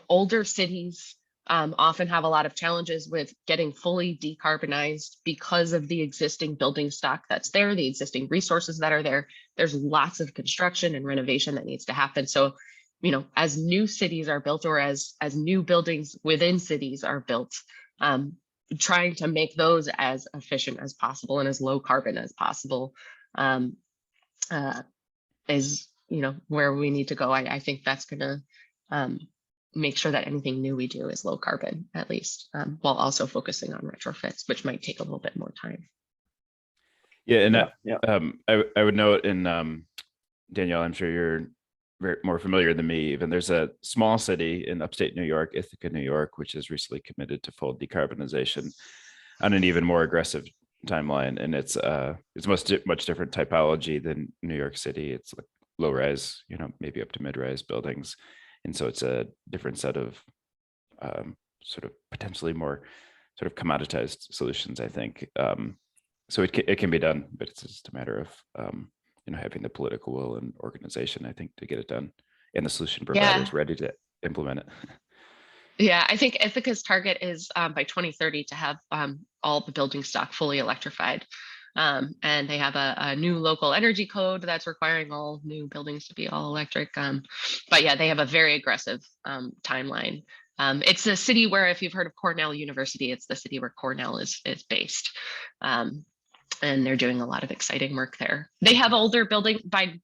older cities often have a lot of challenges with getting fully decarbonized because of the existing building stock that's there, the existing resources that are there. There's lots of construction and renovation that needs to happen. So, as new cities are built, or as new buildings within cities are built, trying to make those as efficient as possible and as low carbon as possible is, where we need to go. I think that's going to make sure that anything new we do is low carbon, at least, while also focusing on retrofits, which might take a little bit more time. Yeah, and I would note, in Danielle, I'm sure you're more familiar than me even, there's a small city in upstate New York, Ithaca, New York, which has recently committed to full decarbonization on an even more aggressive timeline. And it's much different typology than New York City. It's like low rise, maybe up to mid rise buildings. And so it's a different set of sort of potentially more sort of commoditized solutions, I think. So it can be done, but it's just a matter of having the political will and organization, I think, to get it done, and the solution providers ready to implement it. Yeah, I think Ithaca's target is by 2030 to have all the building stock fully electrified. And they have a new local energy code that's requiring all new buildings to be all electric. But yeah, they have a very aggressive timeline. It's a city where, if you've heard of Cornell University, it's the city where Cornell is based. And they're doing a lot of exciting work there. They have older building by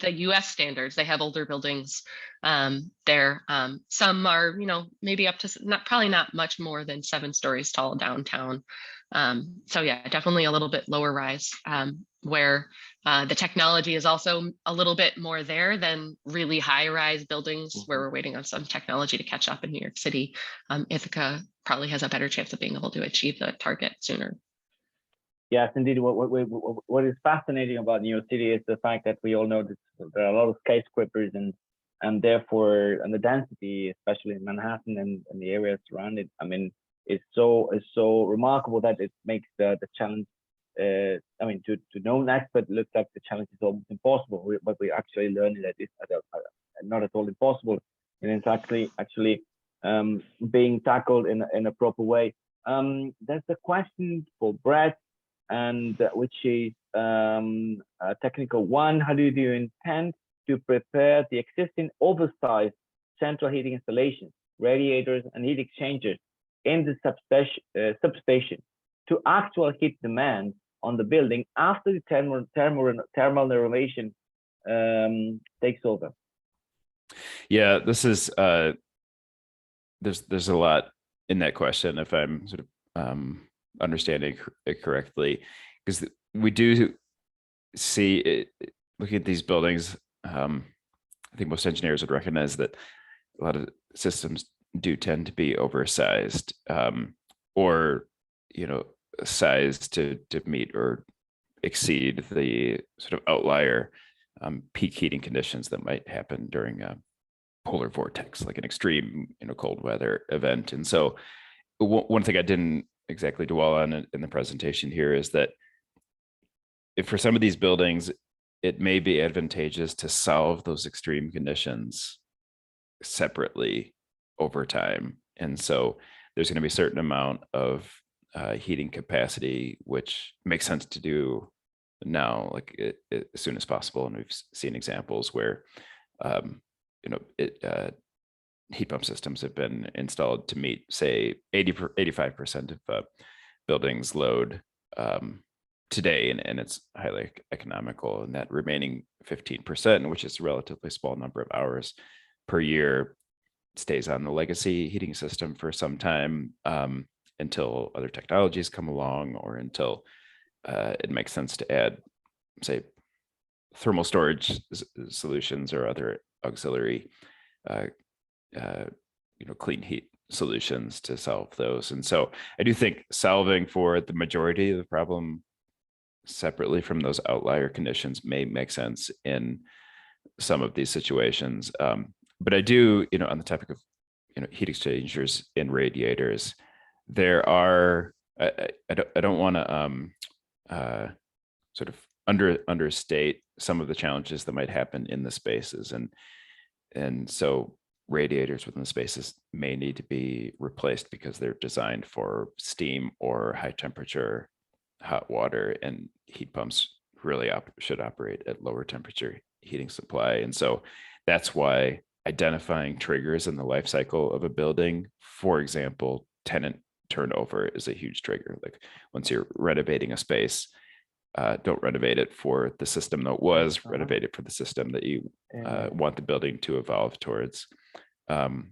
the US standards. They have older buildings there. Some are, maybe up to probably not much more than 7 stories tall downtown. So yeah, definitely a little bit lower rise, where the technology is also a little bit more there than really high rise buildings, where we're waiting on some technology to catch up in New York City. Ithaca probably has a better chance of being able to achieve the target sooner. Yes, indeed. What is fascinating about New York City is the fact that we all know that there are a lot of skyscrapers, and therefore, and the density, especially in Manhattan and the areas surrounded, is so remarkable that it makes the challenge. To known expert, looks like the challenge is almost impossible. But we actually learning that it's not at all impossible, and it's actually being tackled in a proper way. There's a question for Brett, and which is a technical one. How do you intend to prepare the existing oversized central heating installations, radiators, and heat exchangers in the substation to actual heat demand on the building after the thermal renovation takes over? Yeah, this is there's a lot in that question, if I'm sort of understanding it correctly, because we do see it, looking at these buildings. I think most engineers would recognize that a lot of systems do tend to be oversized, or sized to meet or exceed the sort of outlier peak heating conditions that might happen during a polar vortex, like an extreme cold weather event. And so one thing I didn't exactly dwell on in the presentation here is that if for some of these buildings, it may be advantageous to solve those extreme conditions separately over time. And so there's going to be a certain amount of heating capacity, which makes sense to do now, like as soon as possible. And we've seen examples where, heat pump systems have been installed to meet, say, 85% of buildings load today, and it's highly economical. And that remaining 15%, which is a relatively small number of hours per year, stays on the legacy heating system for some time, until other technologies come along, or until it makes sense to add, say, thermal storage solutions or other auxiliary clean heat solutions to solve those. And so I do think solving for the majority of the problem separately from those outlier conditions may make sense in some of these situations. But I do, on the topic of heat exchangers and radiators, there are, I don't want to sort of understate some of the challenges that might happen in the spaces, and so radiators within the spaces may need to be replaced because they're designed for steam or high temperature hot water, and heat pumps really should operate at lower temperature heating supply. And so that's why identifying triggers in the life cycle of a building, for example, tenant turnover is a huge trigger. Like once you're renovating a space, don't renovate it for the system that was, renovate it for the system that you want the building to evolve towards. And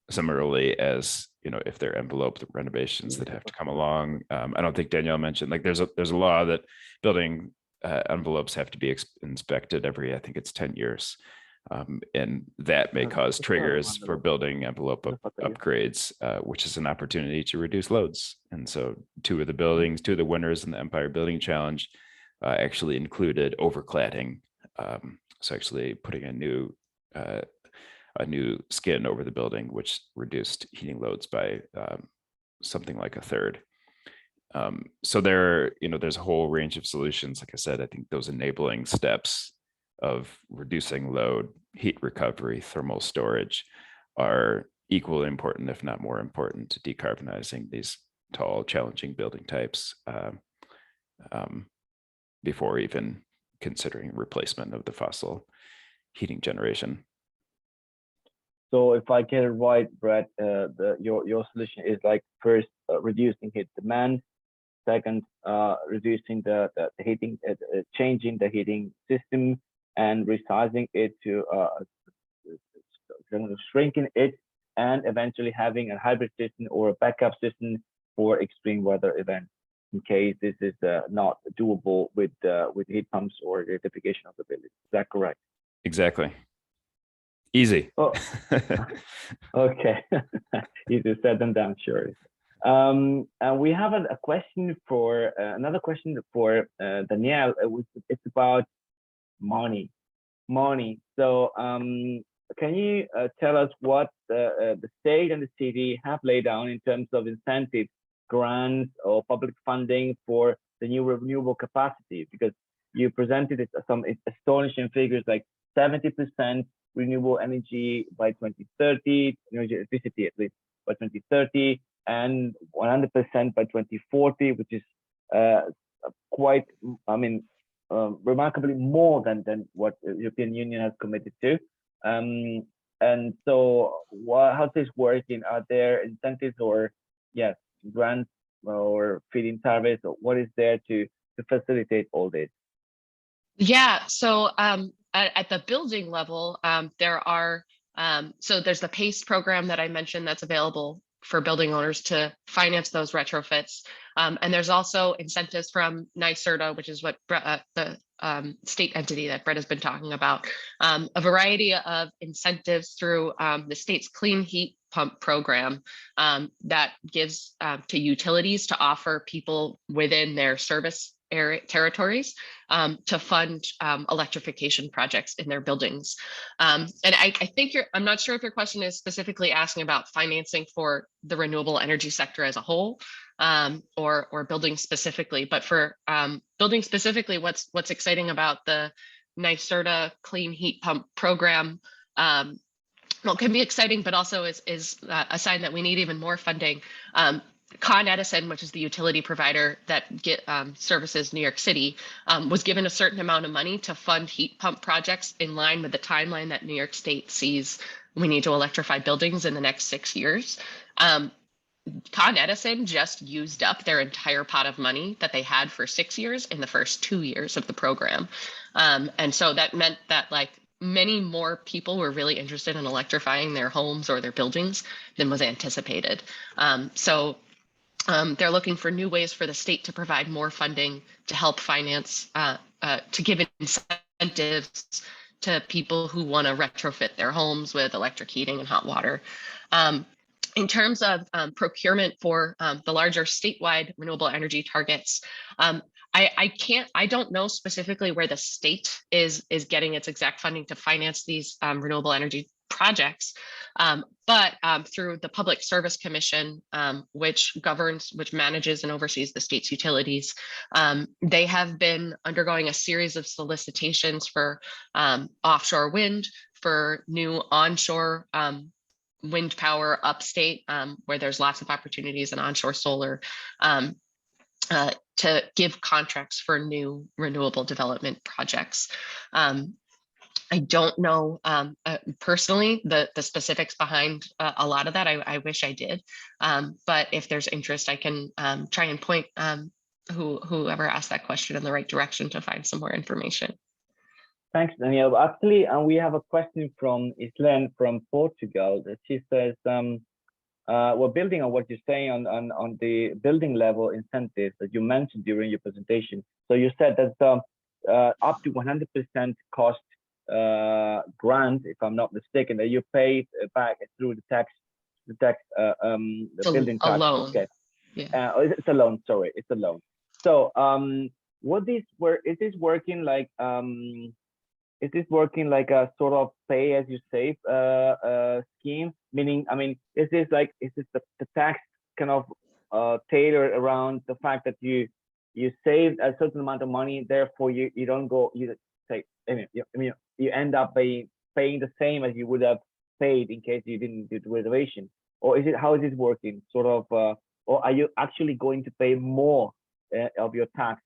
similarly, as you know, if there are envelope renovations that have to come along, I don't think Danielle mentioned, like there's a law that building envelopes have to be inspected every, I think it's 10 years. And that may cause triggers for building envelope upgrades, which is an opportunity to reduce loads. And so two of the winners in the Empire Building Challenge actually included overcladding. So actually putting a new skin over the building, which reduced heating loads by something like a third. So there's a whole range of solutions. Like I said, I think those enabling steps of reducing load, heat recovery, thermal storage are equally important, if not more important, to decarbonizing these tall, challenging building types before even considering replacement of the fossil heating generation. So if I get it right, Brett, your solution is like first reducing heat demand, second reducing the heating, changing the heating system, and resizing it to shrinking it, and eventually having a hybrid system or a backup system for extreme weather events in case this is not doable with heat pumps or electrification of the building. Is that correct? Exactly. Easy. Oh, okay. Easier said than done, sure. And we have a question for another question for Danielle. It's about money. So can you tell us what the state and the city have laid down in terms of incentives, grants, or public funding for the new renewable capacity? Because you presented some astonishing figures, like 70% renewable energy by 2030, electricity at least by 2030, and 100% by 2040, which is quite, remarkably more than what the European Union has committed to. And so how's this working? Are there incentives or grants or feed-in tariffs, or what is there to facilitate all this? Yeah, so at the building level, there are, so there's the PACE program that I mentioned that's available for building owners to finance those retrofits. And there's also incentives from NYSERDA, which is what the state entity that Brett has been talking about, a variety of incentives through the state's clean heat pump program that gives to utilities to offer people within their service area territories to fund electrification projects in their buildings. And I think I'm not sure if your question is specifically asking about financing for the renewable energy sector as a whole, or building specifically, but for building specifically, what's exciting about the NYSERDA clean heat pump program, well, it can be exciting, but also is a sign that we need even more funding. Con Edison, which is the utility provider that services New York City, was given a certain amount of money to fund heat pump projects in line with the timeline that New York State sees we need to electrify buildings in the next 6 years. Con Edison just used up their entire pot of money that they had for 6 years in the first 2 years of the program. And so that meant that many more people were really interested in electrifying their homes or their buildings than was anticipated. So they're looking for new ways for the state to provide more funding to help finance, to give incentives to people who want to retrofit their homes with electric heating and hot water. In terms of procurement for the larger statewide renewable energy targets, I don't know specifically where the state is getting its exact funding to finance these renewable energy projects, but through the Public Service Commission, which manages and oversees the state's utilities, they have been undergoing a series of solicitations for offshore wind, for new onshore wind power upstate, where there's lots of opportunities in onshore solar, to give contracts for new renewable development projects. I don't know personally the specifics behind a lot of that. I wish I did, but if there's interest, I can try and point whoever asked that question in the right direction to find some more information. Thanks, Danielle. Actually, we have a question from Islen from Portugal. She says, we're building on what you're saying on the building level incentives that you mentioned during your presentation. So you said that up to 100% cost grant, if I'm not mistaken, that you pay back through the building tax. Loan. Okay. Yeah. It's a loan. Sorry, it's a loan. So is this working like a sort of pay as you save scheme? Meaning, I mean, is this the tax kind of tailored around the fact that you saved a certain amount of money, therefore you don't go, you end up paying the same as you would have paid in case you didn't do the reservation? Or is it, how is it working? Sort of, or are you actually going to pay more of your tax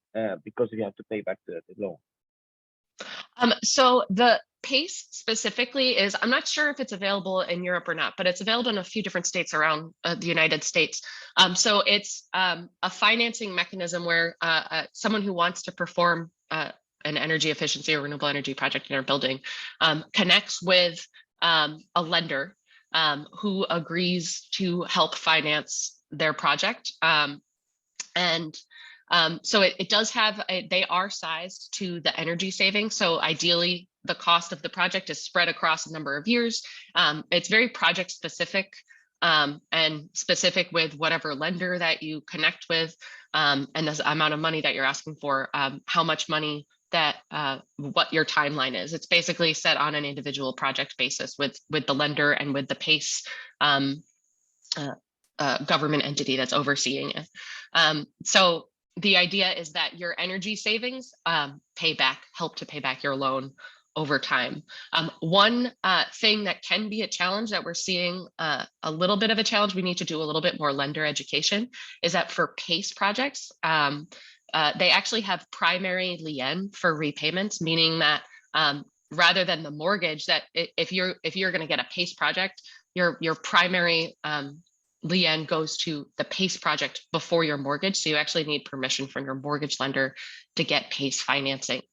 because you have to pay back the loan? So the PACE specifically is, I'm not sure if it's available in Europe or not, but it's available in a few different states around the United States. So it's a financing mechanism where someone who wants to perform an energy efficiency or renewable energy project in their building connects with a lender who agrees to help finance their project. So it does have, they are sized to the energy savings. So ideally, the cost of the project is spread across a number of years. It's very project specific and specific with whatever lender that you connect with, and the amount of money that you're asking for, how much money that, what your timeline is. It's basically set on an individual project basis with the lender and with the PACE government entity that's overseeing it. So the idea is that your energy savings help to pay back your loan over time. One thing that can be a challenge that we're seeing, a little bit of a challenge, we need to do a little bit more lender education, is that for PACE projects, they actually have primary lien for repayments, meaning that rather than the mortgage, that if you're going to get a PACE project, your primary lien goes to the PACE project before your mortgage. So you actually need permission from your mortgage lender to get PACE financing,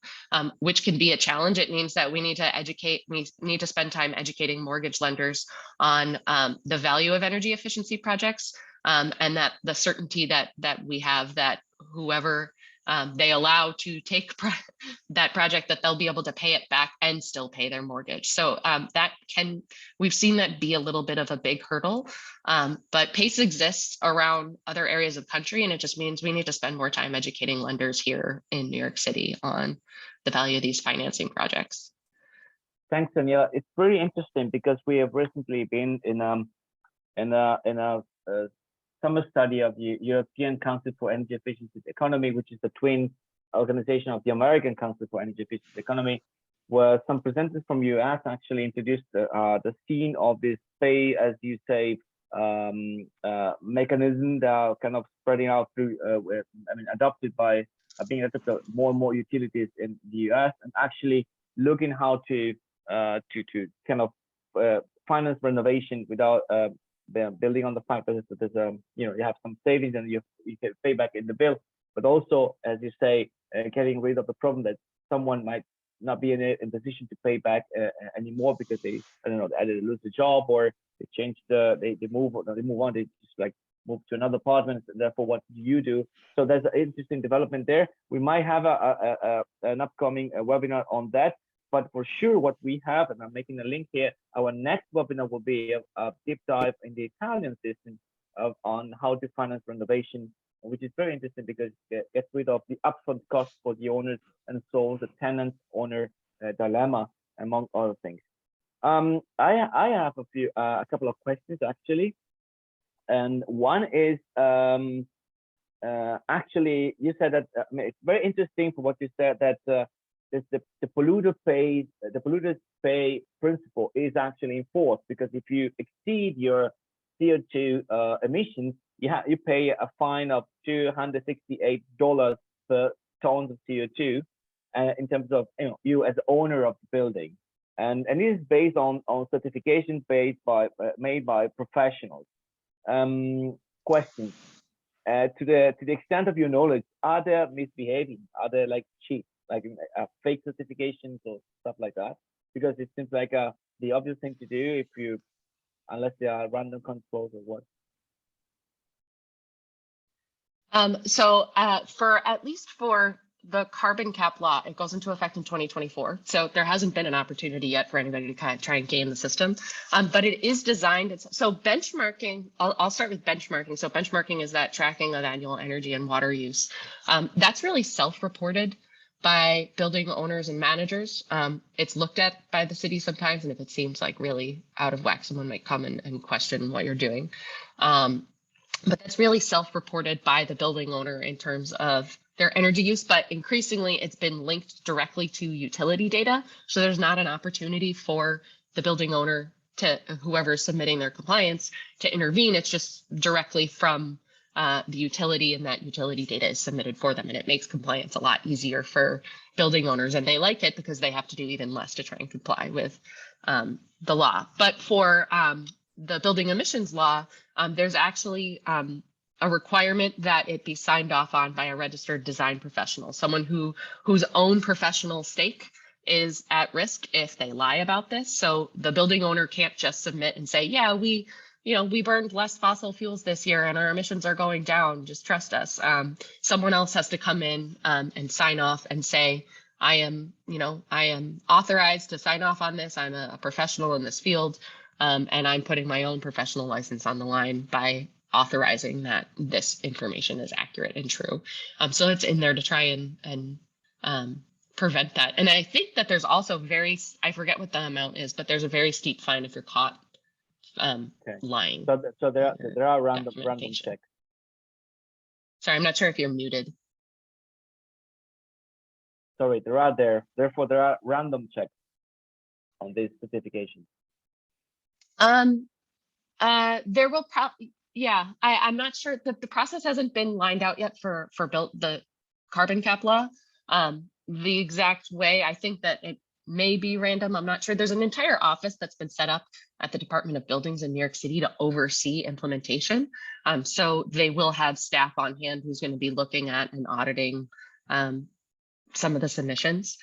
which can be a challenge. It means that we need to spend time educating mortgage lenders on the value of energy efficiency projects, and that the certainty that we have that whoever they allow to take that project, that they'll be able to pay it back and still pay their mortgage. So we've seen that be a little bit of a big hurdle, but PACE exists around other areas of the country, and it just means we need to spend more time educating lenders here in New York City on the value of these financing projects. Thanks, Daniela. It's very interesting because we have recently been in a summer study of the European Council for Energy Efficiency Economy, which is the twin organization of the American Council for Energy Efficiency Economy, where some presenters from US actually introduced the scene of this pay as you save mechanism that are kind of spreading out through, adopted by being adopted by more and more utilities in the US, and actually looking how to kind of finance renovation without building on the fact that there's you have some savings and you can pay back in the bill, but also, as you say, getting rid of the problem that someone might not be in a position to pay back anymore because they either lose the job or they change they move on, they just like move to another apartment, and therefore what do you do? So there's an interesting development there. We might have an upcoming webinar on that. But for sure, what we have, and I'm making a link here, our next webinar will be a deep dive in the Italian system on how to finance renovation, which is very interesting because it gets rid of the upfront cost for the owners and solves the tenant-owner dilemma, among other things. I have a couple of questions actually, and one is actually you said that it's very interesting for what you said that the polluter pay principle is actually enforced, because if you exceed your CO2 emissions, you pay a fine of $268 per tons of CO2 in terms of you as the owner of the building, and it is based on certification made by professionals. Questions. To the extent of your knowledge, are there misbehaving? Are there like cheat, like fake certifications or stuff like that? Because it seems like the obvious thing to do unless there are random controls or what. So for at least for the carbon cap law, it goes into effect in 2024. So there hasn't been an opportunity yet for anybody to kind of try and game the system. But it is designed. So benchmarking, I'll start with benchmarking. So benchmarking is that tracking of annual energy and water use. That's really self-reported by building owners and managers. It's looked at by the city sometimes, and if it seems like really out of whack, someone might come and question what you're doing. But that's really self-reported by the building owner in terms of their energy use, but increasingly it's been linked directly to utility data. So there's not an opportunity for the building owner to, whoever is submitting their compliance, to intervene. It's just directly from the utility, and that utility data is submitted for them. And it makes compliance a lot easier for building owners, and they like it because they have to do even less to try and comply with the law. But for the building emissions law, there's actually a requirement that it be signed off on by a registered design professional, someone whose own professional stake is at risk if they lie about this. So the building owner can't just submit and say, yeah, we burned less fossil fuels this year and our emissions are going down, just trust us. Someone else has to come in and sign off and say, I am authorized to sign off on this. I'm a professional in this field. And I'm putting my own professional license on the line by authorizing that this information is accurate and true. So it's in there to try and prevent that. And I think that there's also I forget what the amount is, but there's a very steep fine if you're caught lying. So there are random checks. Sorry, I'm not sure if you're muted. Sorry, therefore there are random checks on this certification. There will probably, yeah, I'm not sure that the process hasn't been lined out yet for the carbon cap law. The exact way, I think that it may be random. I'm not sure. There's an entire office that's been set up at the Department of Buildings in New York City to oversee implementation. So they will have staff on hand who's going to be looking at and auditing some of the submissions,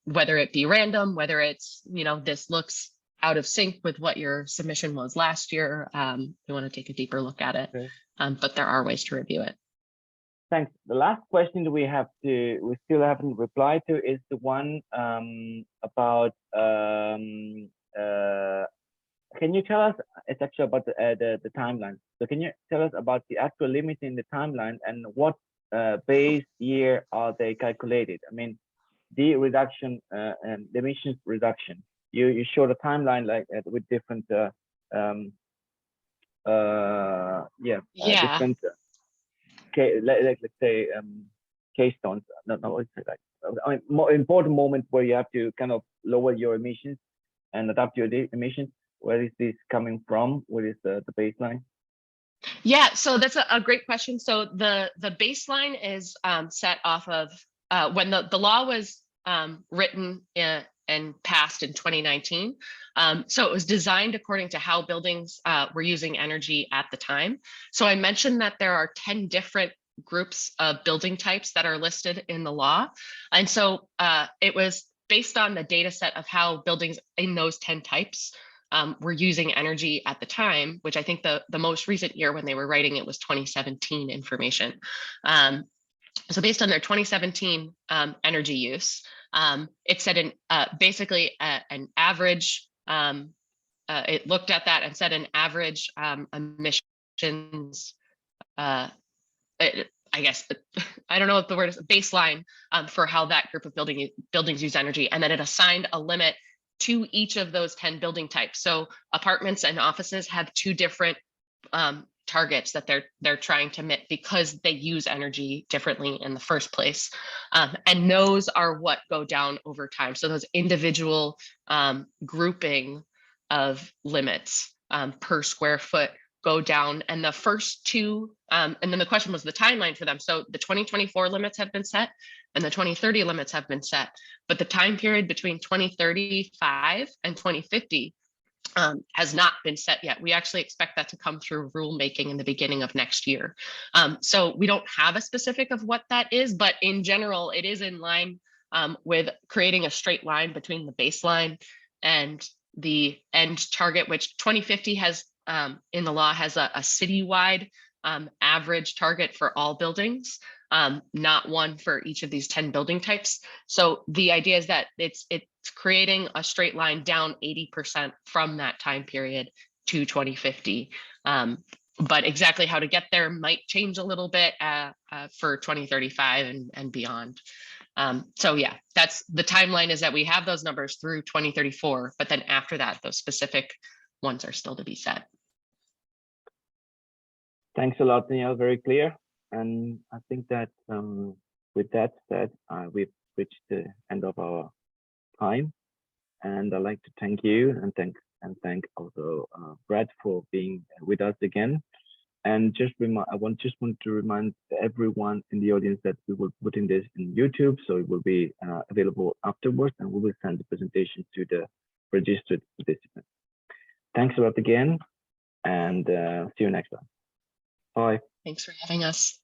whether it be random, whether it's, this looks out of sync with what your submission was last year. We want to take a deeper look at it, okay. But there are ways to review it. Thanks. The last question we still haven't replied to is the one about, can you tell us, it's actually about the timeline. So can you tell us about the actual limit in the timeline and what base year are they calculated? I mean, the reduction and the emissions reduction. You showed a timeline like with different, different. Let's say keystones. No, it's like more important moments where you have to kind of lower your emissions and adapt your emissions. Where is this coming from? What is the baseline? Yeah, so that's a great question. So the baseline is set off of when the law was written and passed in 2019. So it was designed according to how buildings were using energy at the time. So I mentioned that there are 10 different groups of building types that are listed in the law. And so it was based on the data set of how buildings in those 10 types were using energy at the time, which I think the most recent year when they were writing it was 2017 information. So based on their 2017 energy use, it said basically an average, it looked at that and said an average emissions, I guess, I don't know what the word is, baseline for how that group of buildings use energy. And then it assigned a limit to each of those 10 building types. So apartments and offices have two different targets that they're trying to meet because they use energy differently in the first place. And those are what go down over time. So those individual grouping of limits per square foot go down. And the first two, and then the question was the timeline for them. So the 2024 limits have been set and the 2030 limits have been set, but the time period between 2035 and 2050 has not been set yet. We actually expect that to come through rulemaking in the beginning of next year. So we don't have a specific of what that is, but in general, it is in line with creating a straight line between the baseline and the end target, which 2050 has in the law has a citywide average target for all buildings, not one for each of these 10 building types. So the idea is that it's creating a straight line down 80% from that time period to 2050. But exactly how to get there might change a little bit for 2035 and beyond. So yeah, that's the timeline, is that we have those numbers through 2034, but then after that, those specific ones are still to be set. Thanks a lot, Danielle, very clear. And I think that with that said, we've reached the end of our time. And I'd like to thank you and thank also Brad for being with us again. And just I want to remind everyone in the audience that we will put in this in YouTube, so it will be available afterwards, and we will send the presentation to the registered participants. Thanks a lot again, and see you next time. Bye. Thanks for having us.